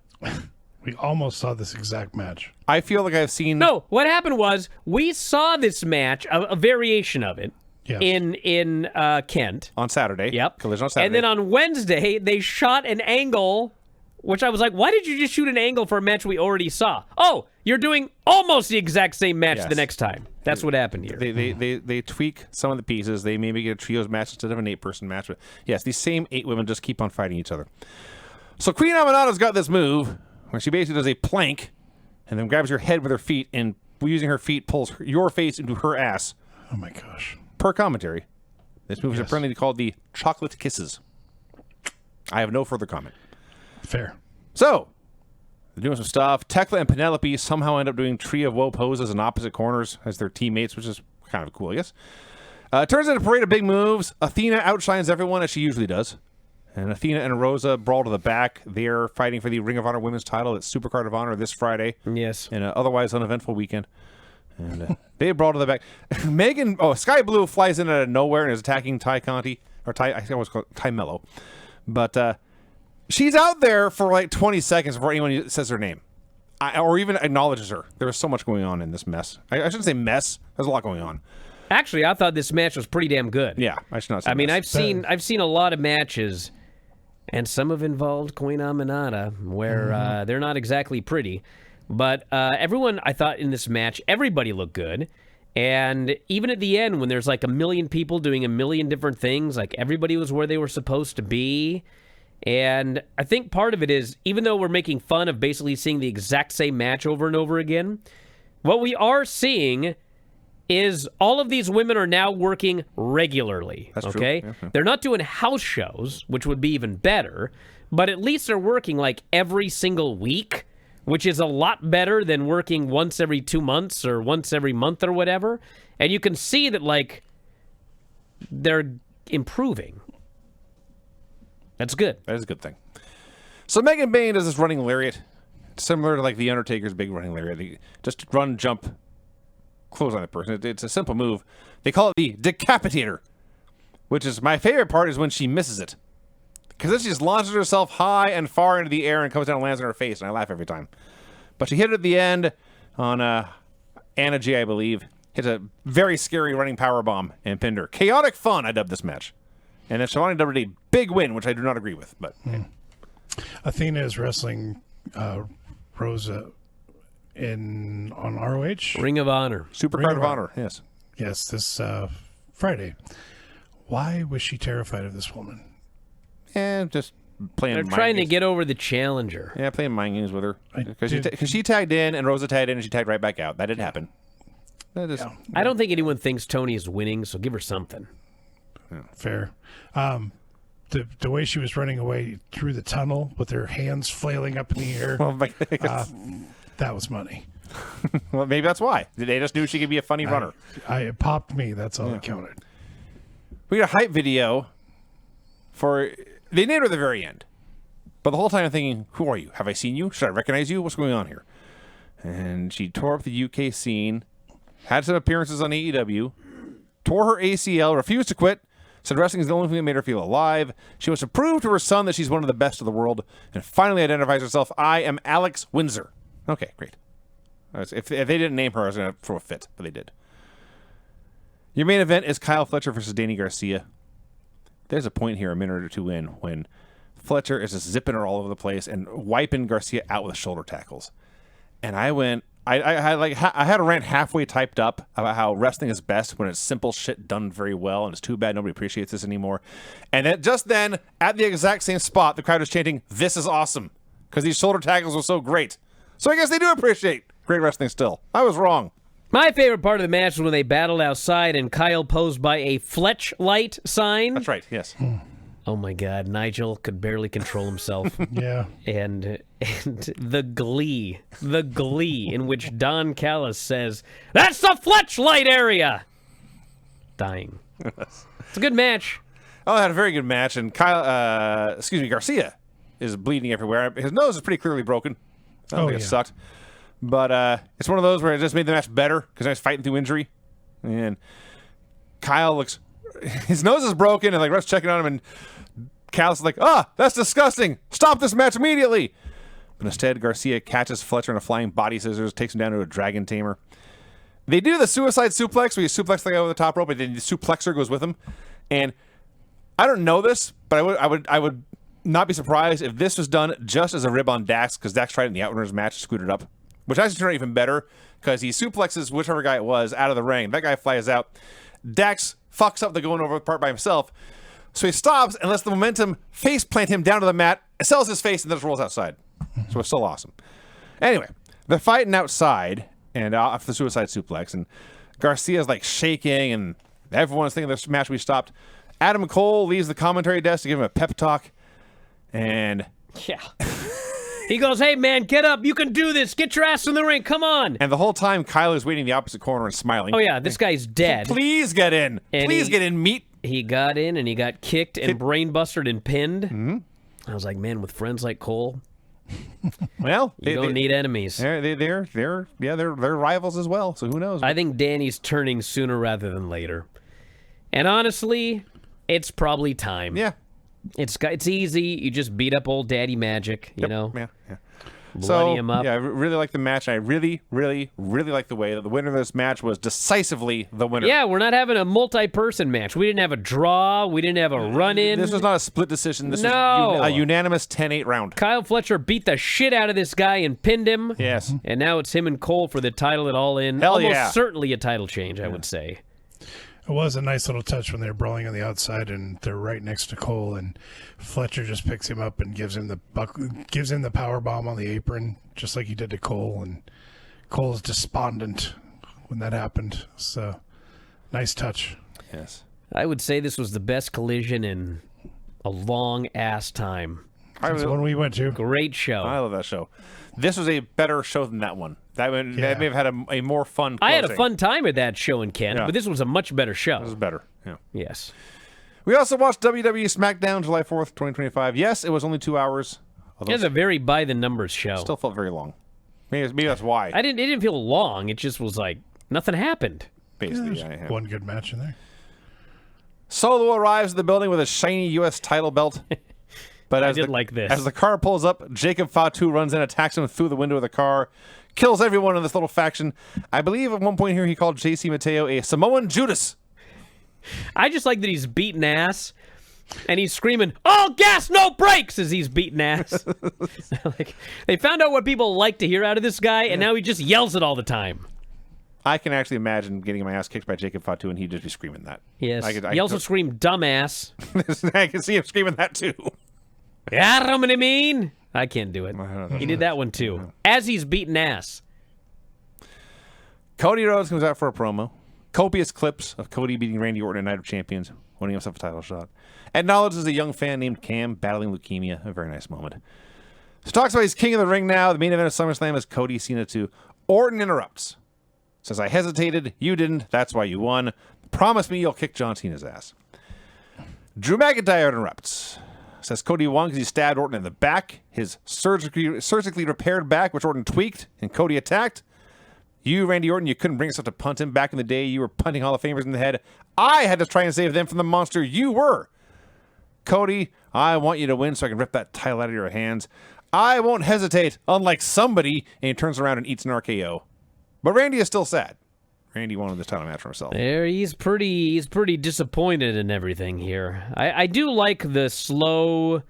We almost saw this exact match. I feel like I've seen... No, what happened was we saw this match, a variation of it, in Kent. On Saturday. Yep. Collision on Saturday. And then on Wednesday, they shot an angle, which I was like, why did you just shoot an angle for a match we already saw? Oh, you're doing almost the exact same match the next time. That's what happened here. They tweak some of the pieces. They maybe get a trios match instead of an 8-person match. But yes, these same 8 women just keep on fighting each other. So Queen Aminata's got this move where she basically does a plank and then grabs your head with her feet and using her feet pulls your face into her ass. Oh my gosh. Per commentary, this move is apparently called the chocolate kisses. I have no further comment. Fair. So, they're doing some stuff. Tekla and Penelope somehow end up doing Tree of Woe poses in opposite corners as their teammates, which is kind of cool, I guess. Turns into a parade of big moves. Athena outshines everyone as she usually does. And Athena and Rosa brawl to the back. They're fighting for the Ring of Honor Women's title at Supercard of Honor this Friday. Yes. In an otherwise uneventful weekend. And they brawl to the back. Sky Blue flies in out of nowhere and is attacking Ty Conti. Or Ty, I think I was called Ty Mello. But she's out there for like 20 seconds before anyone says her name. Or even acknowledges her. There was so much going on in this mess. I shouldn't say mess. There's a lot going on. Actually, I thought this match was pretty damn good. Yeah, I should not say I mean, mess. I've seen a lot of matches, and some have involved Koina Minata, where they're not exactly pretty. But everyone, I thought, in this match, everybody looked good. And even at the end, when there's like a million people doing a million different things, like everybody was where they were supposed to be. And I think part of it is, even though we're making fun of basically seeing the exact same match over and over again, what we are seeing is all of these women are now working regularly. That's okay? true. Yeah. They're not doing house shows, which would be even better, but at least they're working like every single week, which is a lot better than working once every 2 months or once every month or whatever. And you can see that, like, they're improving. That's good. That is a good thing. So Megan Bayne does this running lariat, similar to like the Undertaker's big running lariat. They just run, jump, close on the person. It's a simple move. They call it the decapitator, which is my favorite part is when she misses it. Because then she just launches herself high and far into the air and comes down and lands on her face, and I laugh every time. But she hit it at the end on Anna J, I believe. Hit a very scary running powerbomb and pinned her. Chaotic fun, I dubbed this match. And then Shivani dubbed it a big win, which I do not agree with. But Athena is wrestling Rosa on ROH. Ring of Honor. Supercard of Honor, yes. Yes, this Friday. Why was she terrified of this woman? And just playing They're mind trying to games. get over the challenger. Yeah, playing mind games with her. Because did- she tagged in, and Rosa tagged in, and she tagged right back out. That did happen. That is, I don't think anyone thinks Tony is winning, so give her something. Fair. The way she was running away through the tunnel with her hands flailing up in the air, well, my- that was money. well, maybe that's why. They just knew she could be a funny runner. It popped me. That's all that counted. We got a hype video for... They named her at the very end. But the whole time I'm thinking, who are you? Have I seen you? Should I recognize you? What's going on here? And she tore up the UK scene, had some appearances on AEW, tore her ACL, refused to quit, said wrestling is the only thing that made her feel alive. She wants to prove to her son that she's one of the best of the world, and finally identifies herself, I am Alex Windsor. Okay, great. If they didn't name her, I was going to throw a fit, but they did. Your main event is Kyle Fletcher versus Danny Garcia. There's a point here a minute or two in when Fletcher is just zipping her all over the place and wiping Garcia out with shoulder tackles. And I went... I had a rant halfway typed up about how wrestling is best when it's simple shit done very well, and it's too bad nobody appreciates this anymore. And then, at the exact same spot, the crowd is chanting, "This is awesome," because these shoulder tackles are so great. So I guess they do appreciate great wrestling still. I was wrong. My favorite part of the match was when they battled outside and Kyle posed by a Fletch light sign. That's right, yes. Oh my God, Nigel could barely control himself. Yeah. And the glee in which Don Callis says, "That's the Fletch light area!" Dying. It's a good match. Oh, I had a very good match, and Garcia is bleeding everywhere. His nose is pretty clearly broken. I don't think it sucked. But it's one of those where it just made the match better because I was fighting through injury. And Kyle looks... His nose is broken, and like ref's checking on him, and Callis is like, that's disgusting. Stop this match immediately. But instead, Garcia catches Fletcher in a flying body scissors, takes him down to a dragon tamer. They do the suicide suplex, where you suplex the guy over the top rope, and then the suplexer goes with him. And I don't know this, but I would not be surprised if this was done just as a rib on Dax, because Dax tried it in the Outrunners match, screwed it up. Which actually turned out even better, because he suplexes whichever guy it was out of the ring. That guy flies out. Dax fucks up the going over part by himself. So he stops and lets the momentum face plant him down to the mat, sells his face, and then just rolls outside. So it's still awesome. Anyway, they're fighting outside, and off the suicide suplex. And Garcia's like shaking, and everyone's thinking this match we stopped. Adam Cole leaves the commentary desk to give him a pep talk, and Yeah. He goes, hey, man, get up. You can do this. Get your ass in the ring. Come on. the whole time Kyler's waiting in the opposite corner and smiling. Oh, yeah, this guy's dead. Please get in. And Please get in, meat. He got in, and he got kicked and brain-bustered and pinned. Mm-hmm. I was like, man, with friends like Cole, Well, you don't need enemies. They're rivals as well. So who knows? I think Danny's turning sooner rather than later. And honestly, it's probably time. Yeah. It's easy. You just beat up old Daddy Magic, you know? Yeah. Bloody him up. Yeah, I really like the match. I really, really, really like the way that the winner of this match was decisively the winner. Yeah, we're not having a multi-person match. We didn't have a draw. We didn't have a run-in. This was not a split decision. This No. was a unanimous 10-8 round. Kyle Fletcher beat the shit out of this guy and pinned him. Yes. And now it's him and Cole for the title at All In. Hell Almost yeah. certainly a title change, I would say. It was a nice little touch when they're brawling on the outside and they're right next to Cole, and Fletcher just picks him up and gives him the power bomb on the apron, just like he did to Cole. And Cole's despondent when that happened. So nice touch. Yes. I would say this was the best Collision in a long-ass time. That's the one we went to. Great show. I love that show. This was a better show than that one. That may have had a more fun closing. I had a fun time at that show in Kent, but this was a much better show. This was better. Yeah. Yes. We also watched WWE Smackdown July 4th, 2025. Yes, it was only 2 hours. It was a very by-the-numbers show. Still felt very long. Maybe that's why. It didn't feel long. It just was like nothing happened. Basically, There's one good match in there. Solo arrives at the building with a shiny U.S. title belt. But I did like this. As the car pulls up, Jacob Fatu runs in, attacks him through the window of the car, kills everyone in this little faction. I believe at one point here he called JC Mateo a Samoan Judas. I just like that he's beating ass, and he's screaming, "All gas, no brakes!" as he's beating ass. Like, they found out what people like to hear out of this guy, and now he just yells it all the time. I can actually imagine getting my ass kicked by Jacob Fatu, and he'd just be screaming that. Yes. He also screamed, "Dumbass." I can see him screaming that too. Yeah, I know what I mean. I can't do it. He did that one too. As he's beating ass. Cody Rhodes comes out for a promo. Copious clips of Cody beating Randy Orton at Night of Champions, winning himself a title shot. Acknowledges a young fan named Cam battling leukemia. A very nice moment. So talks about he's king of the ring now. The main event of SummerSlam is Cody Cena 2. Orton interrupts. Says, I hesitated. You didn't. That's why you won. Promise me you'll kick John Cena's ass. Drew McIntyre interrupts. Says Cody won because he stabbed Orton in the back. His surgically repaired back, which Orton tweaked, and Cody attacked. You, Randy Orton, you couldn't bring yourself to punt him. Back in the day, you were punting Hall of Famers in the head. I had to try and save them from the monster you were. Cody, I want you to win so I can rip that title out of your hands. I won't hesitate, unlike somebody, and he turns around and eats an RKO. But Randy is still sad. Randy wanted this title match for himself. There, he's pretty disappointed in everything here. I do like the slow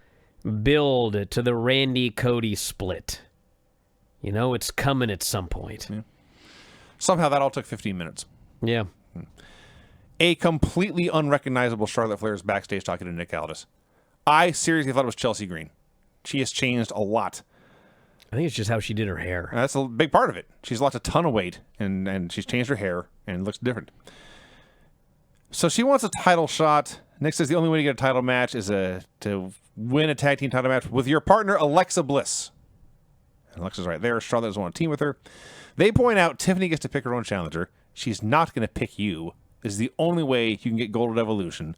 build to the Randy-Cody split. You know, it's coming at some point. Yeah. Somehow that all took 15 minutes. Yeah. A completely unrecognizable Charlotte Flair is backstage talking to Nick Aldis. I seriously thought it was Chelsea Green. She has changed a lot. I think it's just how she did her hair. And that's a big part of it. She's lost a ton of weight, and she's changed her hair, and looks different. So she wants a title shot. Nick says the only way to get a title match is to win a tag team title match with your partner, Alexa Bliss. And Alexa's right there. Charlotte doesn't want a team with her. They point out Tiffany gets to pick her own challenger. She's not going to pick you. This is the only way you can get Gold Evolution.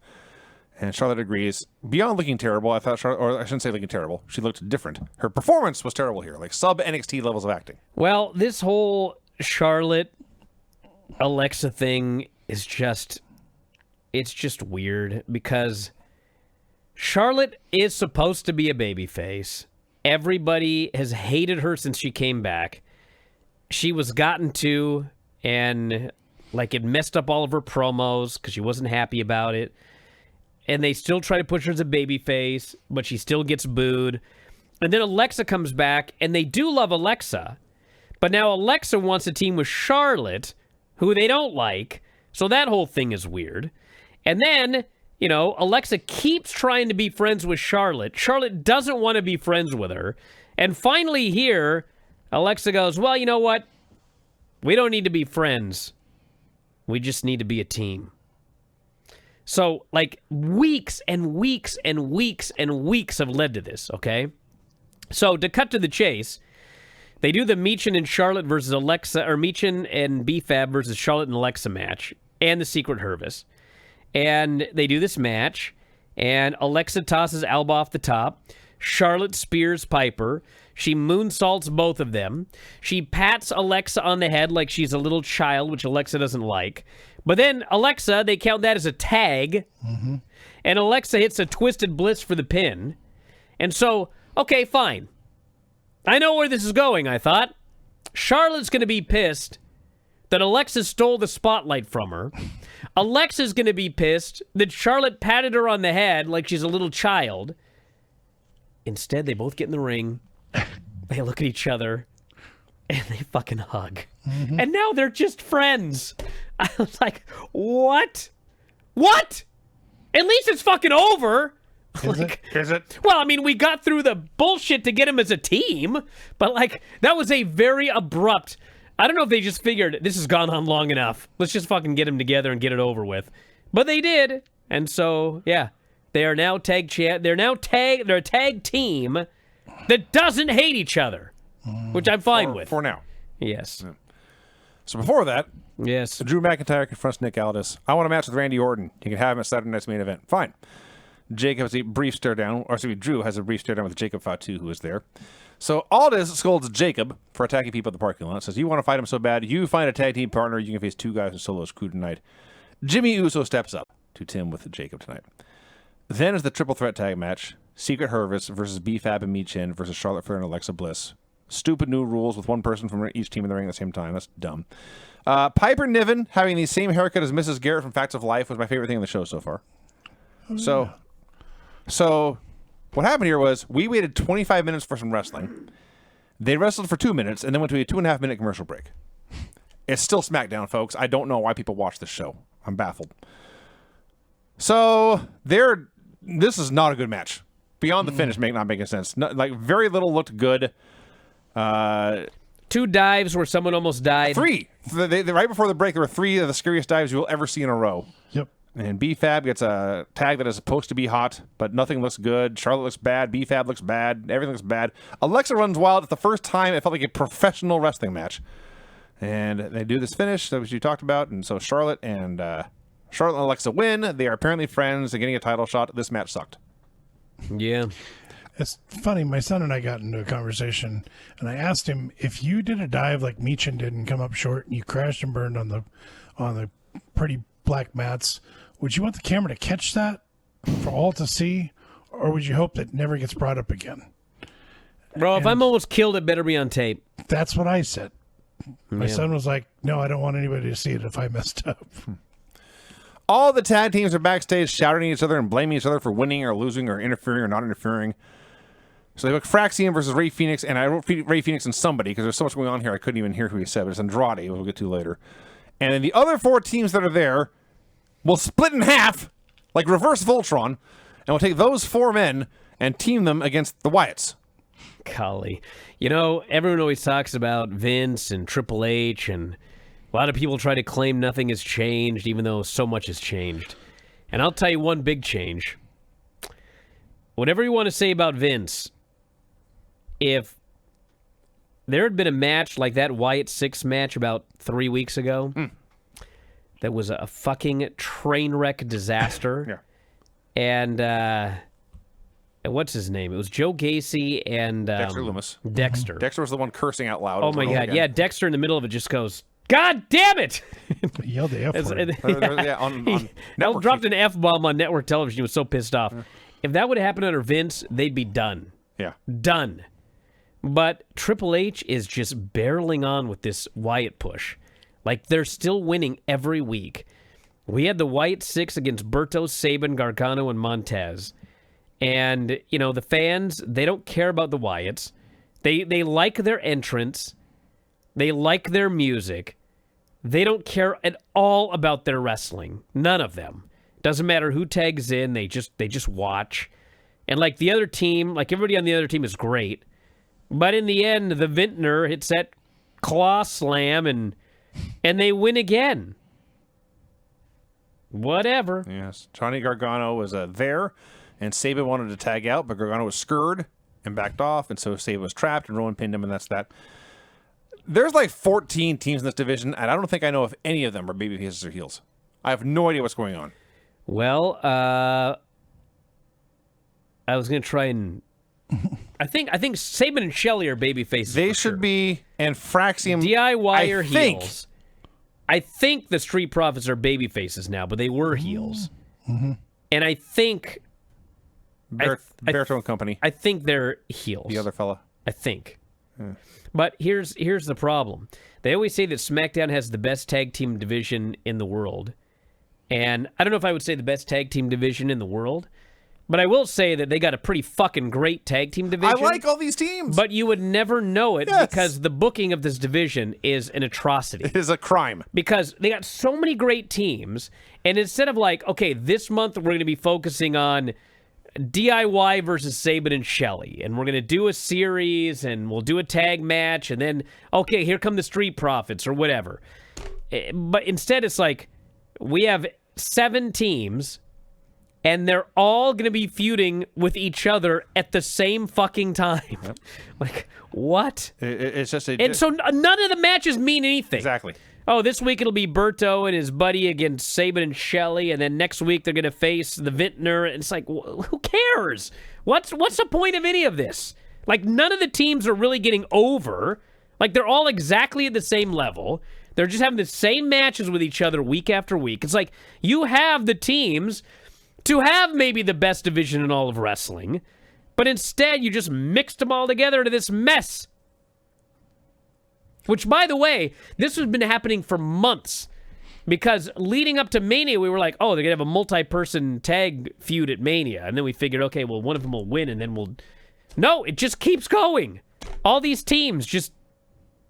And Charlotte agrees. Beyond looking terrible, I thought Charlotte, or I shouldn't say looking terrible, she looked different. Her performance was terrible here, like sub NXT levels of acting. Well, this whole Charlotte Alexa thing is just, it's just weird because Charlotte is supposed to be a babyface. Everybody has hated her since she came back. She was gotten to, and like it messed up all of her promos because she wasn't happy about it. And they still try to push her as a babyface, but she still gets booed. And then Alexa comes back, and they do love Alexa. But now Alexa wants a team with Charlotte, who they don't like. So that whole thing is weird. And then, you know, Alexa keeps trying to be friends with Charlotte. Charlotte doesn't want to be friends with her. And finally here, Alexa goes, well, you know what? We don't need to be friends. We just need to be a team. So, like, weeks and weeks and weeks and weeks have led to this, okay? So, to cut to the chase, they do the Meechin and Charlotte versus Alexa, or Meechin and B-Fab versus Charlotte and Alexa match, and the Secret Hervis. And they do this match, and Alexa tosses Alba off the top. Charlotte spears Piper. She moonsaults both of them. She pats Alexa on the head like she's a little child, which Alexa doesn't like. But then Alexa, they count that as a tag. Mm-hmm. And Alexa hits a Twisted Bliss for the pin. And so, okay, fine. I know where this is going, I thought. Charlotte's going to be pissed that Alexa stole the spotlight from her. Alexa's going to be pissed that Charlotte patted her on the head like she's a little child. Instead, they both get in the ring. They look at each other. And they fucking hug. Mm-hmm. And now they're just friends. I was like, what? What? At least it's fucking over. Is it? Well, I mean, we got through the bullshit to get him as a team, but, like, that was a very abrupt... I don't know if they just figured, this has gone on long enough. Let's just fucking get them together and get it over with. But they did. And so, yeah. They are now they're a tag team that doesn't hate each other, which I'm fine with. For now. Yes. Yeah. So before that, yes, Drew McIntyre confronts Nick Aldis. I want a match with Randy Orton. You can have him at Saturday night's main event. Fine. Jacob has a brief stare down, Drew has a brief stare down with Jacob Fatu, who is there. So Aldis scolds Jacob for attacking people at the parking lot. Says, you want to fight him so bad, you find a tag team partner, you can face two guys in Solo's crew tonight. Jimmy Uso steps up to Tim with Jacob tonight. Then is the triple threat tag match. Secret Hervis versus B-Fab and Meechin versus Charlotte Flair and Alexa Bliss. Stupid new rules with one person from each team in the ring at the same time. That's dumb. Piper Niven having the same haircut as Mrs. Garrett from Facts of Life was my favorite thing in the show so far. So what happened here was we waited 25 minutes for some wrestling. They wrestled for 2 minutes and then went to a 2.5 minute commercial break. It's still SmackDown, folks. I don't know why people watch this show. I'm baffled. So this is not a good match. Beyond the finish, not making sense. Very little looked good. 2 dives where someone almost died. 3. Right before the break, there were 3 of the scariest dives you will ever see in a row. Yep. And B-Fab gets a tag that is supposed to be hot, but nothing looks good. Charlotte looks bad. B-Fab looks bad. Everything looks bad. Alexa runs wild. It's the first time it felt like a professional wrestling match. And they do this finish, that was you talked about. And so Charlotte and Alexa win. They are apparently friends. They're getting a title shot. This match sucked. Yeah. It's funny. My son and I got into a conversation, and I asked him, if you did a dive like Meechin did and come up short, and you crashed and burned on the pretty black mats, would you want the camera to catch that for all to see, or would you hope that it never gets brought up again? Bro, if I'm almost killed, it better be on tape. That's what I said. My son was like, no, I don't want anybody to see it if I messed up. All the tag teams are backstage shouting at each other and blaming each other for winning or losing or interfering or not interfering. So they look Fraxian versus Ray Phoenix, and I wrote Ray Phoenix and somebody because there's so much going on here I couldn't even hear who he said, but it's Andrade, we'll get to later. And then the other 4 teams that are there will split in half, like reverse Voltron, and we'll take those 4 men and team them against the Wyatts. Golly. You know, everyone always talks about Vince and Triple H, and a lot of people try to claim nothing has changed, even though so much has changed. And I'll tell you one big change. Whatever you want to say about Vince, if there had been a match like that Wyatt 6 match about 3 weeks ago, that was a fucking train wreck disaster. Yeah. And what's his name? It was Joe Gacy and Dexter Lumis. Dexter. Dexter was the one cursing out loud. Oh my God. Yeah, Dexter in the middle of it just goes, God damn it! He yelled the F word. on network. Dropped an F-bomb on network television. He was so pissed off. Yeah. If that would happen under Vince, they'd be done. Yeah. Done. But Triple H is just barreling on with this Wyatt push. Like, they're still winning every week. We had the Wyatt 6 against Berto, Sabin, Gargano, and Montez. And, you know, the fans, they don't care about the Wyatts. They like their entrance. They like their music. They don't care at all about their wrestling. None of them. Doesn't matter who tags in. They just watch. And like the other team, like everybody on the other team is great. But in the end, the Vintner hits that claw slam and And they win again. Whatever. Yes. Johnny Gargano was there, and Saban wanted to tag out, but Gargano was scared and backed off, and so Saban was trapped, and Rowan pinned him, and that's that. There's like 14 teams in this division, and I don't think I know if any of them are babyfaces or heels. I have no idea what's going on. Well, I was going to try and... I think Saban and Shelley are babyfaces. They for should sure. be, and Fraxium... DIY are I think. heels. I think the Street Profits are babyfaces now, but they were heels. Mm-hmm. And I think... Berto and Company. I think they're heels. The other fella. I think. But here's the problem. They always say that SmackDown has the best tag team division in the world. And I don't know if I would say the best tag team division in the world, but I will say that they got a pretty fucking great tag team division. I like all these teams. But you would never know it Yes. because the booking of this division is an atrocity. It is a crime. Because they got so many great teams, and instead of like, okay, this month we're going to be focusing on DIY versus Saban and Shelley, and we're going to do a series, and we'll do a tag match, and then, okay, here come the Street Profits or whatever. But instead it's like, we have 7 teams, and they're all going to be feuding with each other at the same fucking time. Yep. Like, what? It's just a... And so none of the matches mean anything. Exactly. Oh, this week it'll be Berto and his buddy against Saban and Shelley, and then next week they're going to face the Vintner. And it's like, who cares? What's the point of any of this? Like, none of the teams are really getting over. Like, they're all exactly at the same level. They're just having the same matches with each other week after week. It's like, you have the teams to have maybe the best division in all of wrestling, but instead you just mixed them all together into this mess. Which, by the way, this has been happening for months. Because leading up to Mania, we were like, oh, they're going to have a multi-person tag feud at Mania. And then we figured, okay, well, one of them will win, and then we'll... No, it just keeps going. All these teams just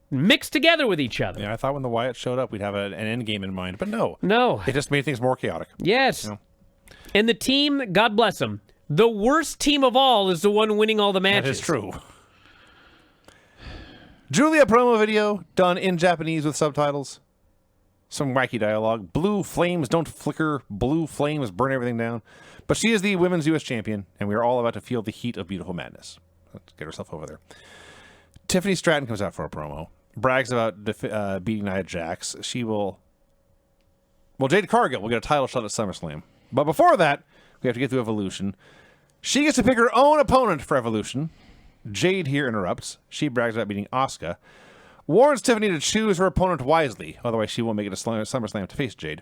mix together with each other. Yeah, I thought when the Wyatt showed up, we'd have an end game in mind. But no. No. It just made things more chaotic. Yes. You know? And the team, God bless them, the worst team of all is the one winning all the matches. That is true. Julia promo video done in Japanese with subtitles. Some wacky dialogue. Blue flames don't flicker. Blue flames burn everything down. But she is the women's U.S. champion, and we are all about to feel the heat of beautiful madness. Let's get herself over there. Tiffany Stratton comes out for a promo. Brags about beating Nia Jax. She will... Well, Jade Cargill will get a title shot at SummerSlam. But before that, we have to get through Evolution. She gets to pick her own opponent for Evolution. Jade here interrupts. She brags about beating Asuka. Warns Tiffany to choose her opponent wisely, otherwise she won't make it to SummerSlam to face Jade.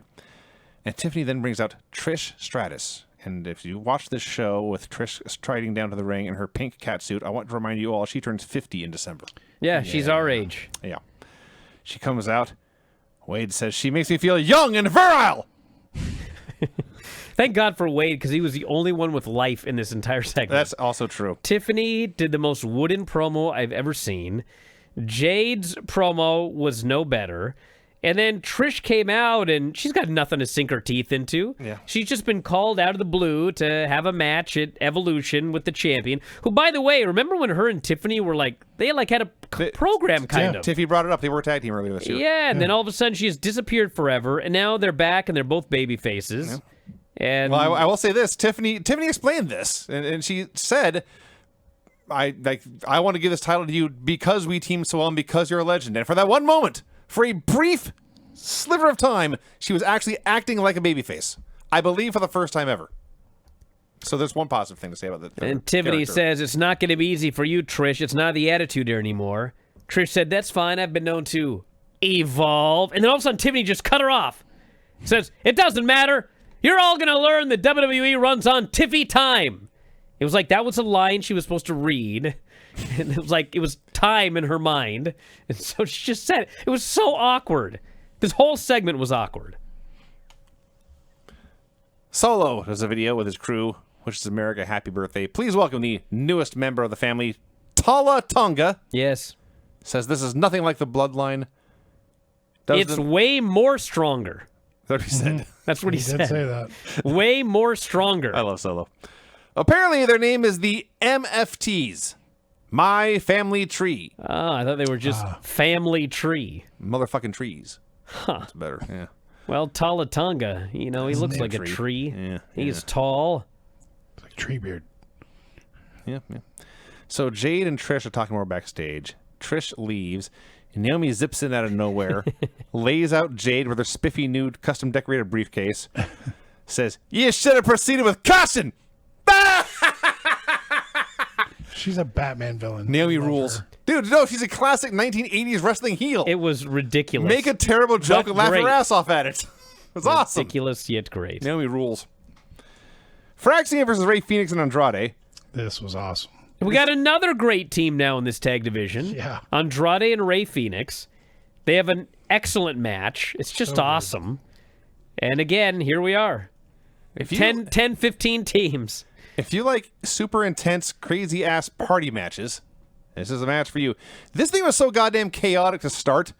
And Tiffany then brings out Trish Stratus. And if you watch this show with Trish striding down to the ring in her pink catsuit, I want to remind you all, she turns 50 in December. Yeah, she's our age. Yeah. She comes out. Wade says, she makes me feel young and virile! Thank God for Wade, because he was the only one with life in this entire segment. That's also true. Tiffany did the most wooden promo I've ever seen. Jade's promo was no better. And then Trish came out, and she's got nothing to sink her teeth into. Yeah. She's just been called out of the blue to have a match at Evolution with the champion, who, by the way, remember when her and Tiffany were like, they like had a program kind of. Tiffany brought it up. They were a tag team earlier this year. Yeah, and then all of a sudden she has disappeared forever, and now they're back, and they're both baby faces. Yeah. And Well, I will say this. Tiffany explained this, and she said, I want to give this title to you because we teamed so well and because you're a legend. And for that one moment, for a brief sliver of time, she was actually acting like a babyface. I believe for the first time ever. So there's one positive thing to say about that. And Tiffany says, it's not going to be easy for you, Trish. It's not the attitude era anymore. Trish said, that's fine. I've been known to evolve. And then all of a sudden, Tiffany just cut her off. Says, it doesn't matter. You're all going to learn that WWE runs on Tiffy time. It was like that was a line she was supposed to read. And it was like it was time in her mind. And so she just said it. It was so awkward. This whole segment was awkward. Solo does a video with his crew, wishes America happy birthday. Please welcome the newest member of the family, Tala Tonga. Yes. Says this is nothing like the bloodline. It's way more stronger. That's what he said. That's what he He said. did say that. Way more stronger. I love Solo. Apparently, their name is the MFTs. My Family Tree. Oh, I thought they were just family tree. Motherfucking trees. That's better. Yeah. Well, Talatonga, he looks like a tree. Yeah. He's tall. It's like Treebeard. Yeah. So Jade and Trish are talking more backstage. Trish leaves. And Naomi zips in out of nowhere, lays out Jade with her spiffy new custom decorated briefcase, says, "You should have proceeded with caution." She's a Batman villain. Naomi I love rules. her. Dude, no, she's a classic 1980s wrestling heel. It was ridiculous. Make a terrible joke But and laugh great. her ass off at it. It was awesome. Ridiculous yet great. Naomi rules. Phyraxian versus Rey Fenix and Andrade. This was awesome. We got another great team now in this tag division. Yeah. Andrade and Rey Fenix. They have an excellent match. It's just So good. awesome. And again, here we are. If you, 10, 15 teams. If you like super intense, crazy-ass party matches, this is a match for you. This thing was so goddamn chaotic to start,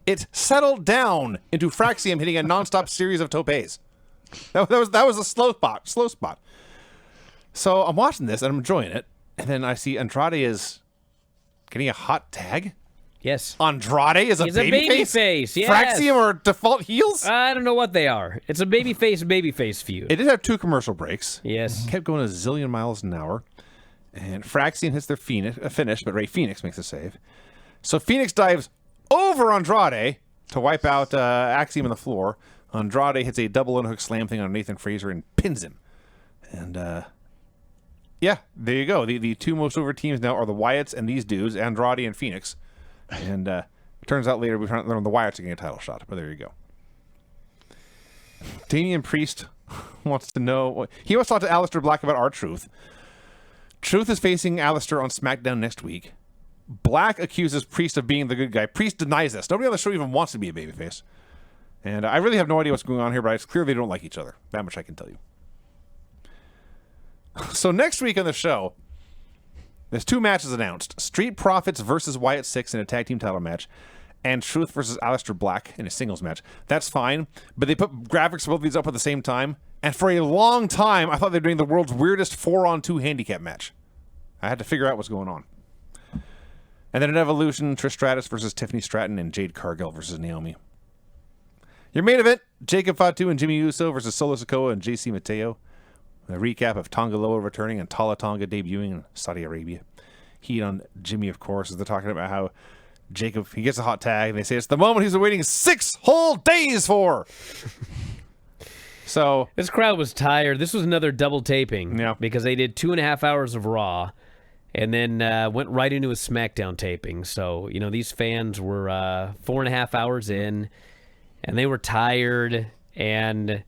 it settled down into Phyraxian hitting a nonstop series of topes. That was a slow spot. So I'm watching this, and I'm enjoying it. And then I see Andrade is getting a hot tag. Yes. Andrade is a He's a babyface? babyface, yes. Phyraxian are default heels? I don't know what they are. It's a babyface feud. It did have 2 commercial breaks. Yes. Kept going a zillion miles an hour. And Phyraxian hits their finish, but Rey Fenix makes a save. So Phoenix dives over Andrade to wipe out Axiom on the floor. Andrade hits a double underhook slam thing on Nathan Fraser and pins him. And, yeah, there you go. The 2 most over teams now are the Wyatts and these dudes, Andrade and Phoenix. And turns out later we found out the Wyatts are getting a title shot. But there you go. Damian Priest wants to know. He wants to talk to Aleister Black about R-Truth. Truth is facing Aleister on SmackDown next week. Black accuses Priest of being the good guy. Priest denies this. Nobody on the show even wants to be a babyface. And I really have no idea what's going on here, but it's clear they don't like each other. That much I can tell you. So next week on the show, there's 2 matches announced. Street Profits versus Wyatt 6 in a tag team title match, and Truth versus Aleister Black in a singles match. That's fine, but they put graphics of both these up at the same time, and for a long time, I thought they were doing the world's weirdest 4-on-2 handicap match. I had to figure out what's going on. And then in Evolution, Trish Stratus versus Tiffany Stratton and Jade Cargill versus Naomi. Your main event, Jacob Fatu and Jimmy Uso versus Solo Sikoa and JC Mateo. A recap of Tonga Loa returning and Tala Tonga debuting in Saudi Arabia. Heat on Jimmy, of course, as they're talking about how Jacob, he gets a hot tag, and they say it's the moment he's been waiting 6 whole days for. So This crowd was tired. This was another double taping. Yeah. Because they did 2.5 hours of Raw and then went right into a SmackDown taping. So, these fans were 4.5 hours in, and they were tired. And,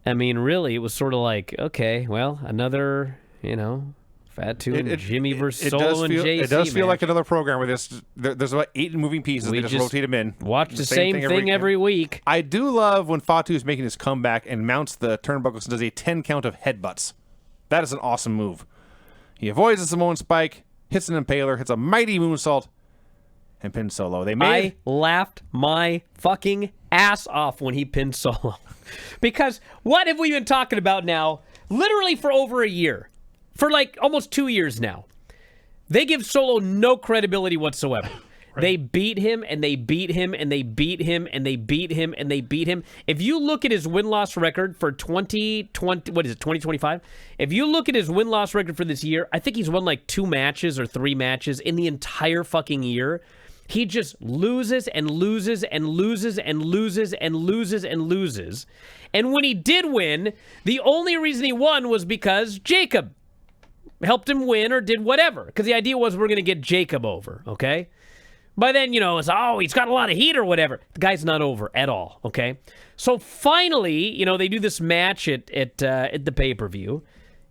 I mean, really, it was sort of like, okay, well, another, Fatu and Jimmy versus Solo and JC. It does feel match. like another program where there's about 8 moving pieces. We They just rotate them in. Watch the same thing every week. I do love when Fatu is making his comeback and mounts the turnbuckles and does a 10 count of headbutts. That is an awesome move. He avoids the Samoan spike, hits an impaler, hits a mighty moonsault, and pins Solo. I laughed my fucking ass off when he pinned Solo. Because what have we been talking about now? Literally for over a year. For like almost 2 years now. They give Solo no credibility whatsoever. Right. They beat him, and they beat him, and they beat him, and they beat him, and they beat him. If you look at his win-loss record for 2025? If you look at his win-loss record for this year, I think he's won like 2 matches or 3 matches in the entire fucking year. He just loses and loses and loses and loses and loses and loses. And when he did win, the only reason he won was because Jacob helped him win or did whatever. Because the idea was we're going to get Jacob over, okay? By then, it's, he's got a lot of heat or whatever. The guy's not over at all, okay? So finally, they do this match at the pay-per-view.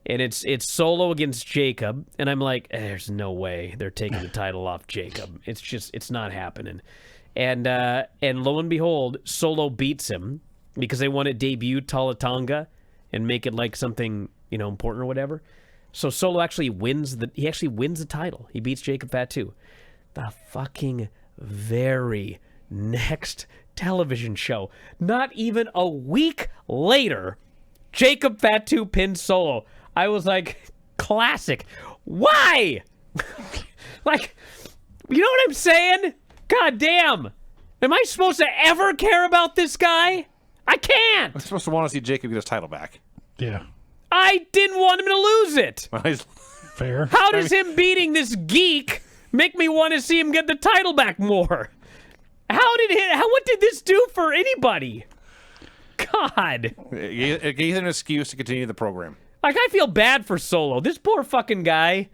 And it's Solo against Jacob. And I'm like, there's no way they're taking the title off Jacob. It's not happening. And lo and behold, Solo beats him because they want to debut Talatonga and make it like something, important or whatever. So Solo actually wins the title. He beats Jacob Fatu. The fucking very next television show, not even a week later, Jacob Fatu pinned Solo. I was like, classic. Why? Like, you know what I'm saying? God damn. Am I supposed to ever care about this guy? I can't. I'm supposed to want to see Jacob get his title back. Yeah. I didn't want him to lose it. Fair. How does him beating this geek make me want to see him get the title back more? What did this do for anybody? God. It gave him an excuse to continue the program. Like, I feel bad for Solo. This poor fucking guy.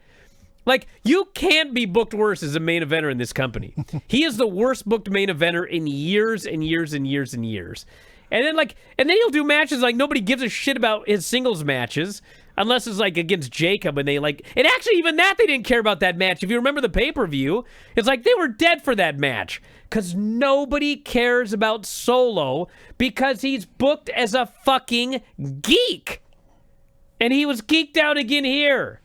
Like, you can't be booked worse as a main eventer in this company. He is the worst booked main eventer in years and years and years and years. And then he'll do matches like nobody gives a shit about his singles matches unless it's like against Jacob and and actually even that they didn't care about that match. If you remember the pay-per-view, it's like they were dead for that match because nobody cares about Solo because he's booked as a fucking geek. And he was geeked out again here.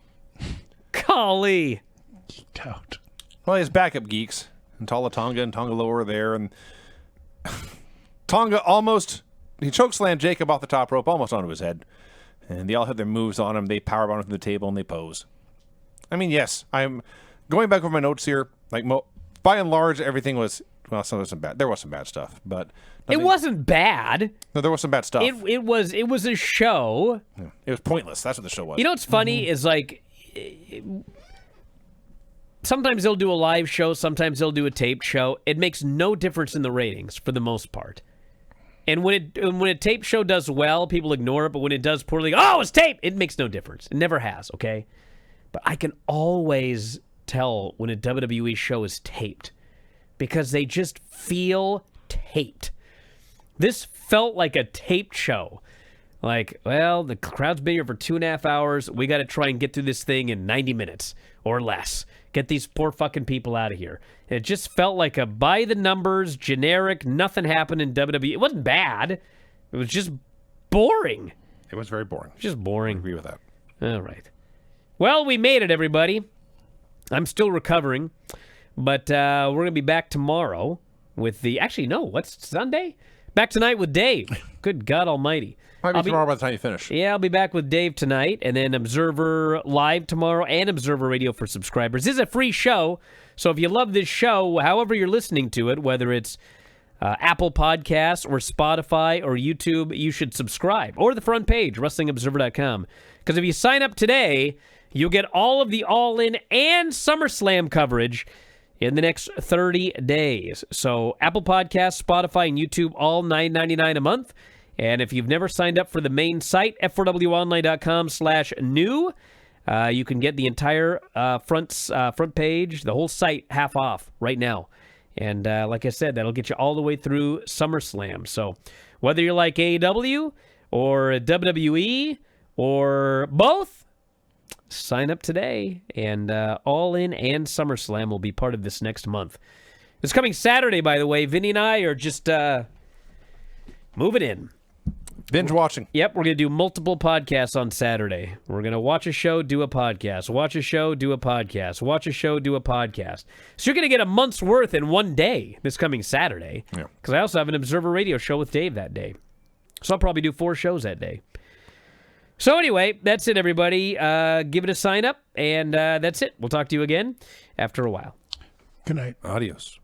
Golly. Geeked out. Well, his backup geeks, and Tonga and Tonga Lower are there, and Tonga he chokeslammed Jacob off the top rope, almost onto his head. And they all have their moves on him. They powerbomb him to the table, and they pose. I mean, yes, I'm going back over my notes here. Like, by and large, everything was, well, some was some bad. There was some bad stuff, but it wasn't bad. No, there was some bad stuff. It was a show. Yeah. It was pointless. That's what the show was. You know what's funny is like, sometimes they'll do a live show, sometimes they'll do a taped show. It makes no difference in the ratings for the most part. And when a tape show does well, people ignore it. But when it does poorly, oh, it's tape. It makes no difference. It never has, okay? But I can always tell when a WWE show is taped because they just feel taped. This felt like a taped show. Like, well, the crowd's been here for 2.5 hours. We got to try and get through this thing in 90 minutes or less. Get these poor fucking people out of here. And it just felt like a by-the-numbers, generic, nothing happened in WWE. It wasn't bad. It was just boring. It was very boring. Just boring. I agree with that. All right. Well, we made it, everybody. I'm still recovering. But we're going to be back tomorrow with the... Actually, no. What's Sunday? Back tonight with Dave. Good God almighty. Might be tomorrow by the time you finish. Yeah, I'll be back with Dave tonight, and then Observer Live tomorrow and Observer Radio for subscribers. This is a free show, so if you love this show, however you're listening to it, whether it's Apple Podcasts or Spotify or YouTube, you should subscribe. Or the front page, WrestlingObserver.com. Because if you sign up today, you'll get all of the All In and SummerSlam coverage in the next 30 days. So Apple Podcasts, Spotify, and YouTube, all $9.99 a month. And if you've never signed up for the main site, f4wonline.com/new, you can get the entire front page, the whole site, half off right now. And like I said, that'll get you all the way through SummerSlam. So whether you're like AEW or WWE or both, sign up today. And All In and SummerSlam will be part of this next month. It's coming Saturday, by the way. Vinny and I are just moving in. Binge watching. Yep, we're going to do multiple podcasts on Saturday. We're going to watch a show, do a podcast. Watch a show, do a podcast. Watch a show, do a podcast. So you're going to get a month's worth in one day this coming Saturday. Yeah. Because I also have an Observer Radio show with Dave that day. So I'll probably do 4 shows that day. So anyway, that's it, everybody. Give it a sign up, and that's it. We'll talk to you again after a while. Good night. Adios.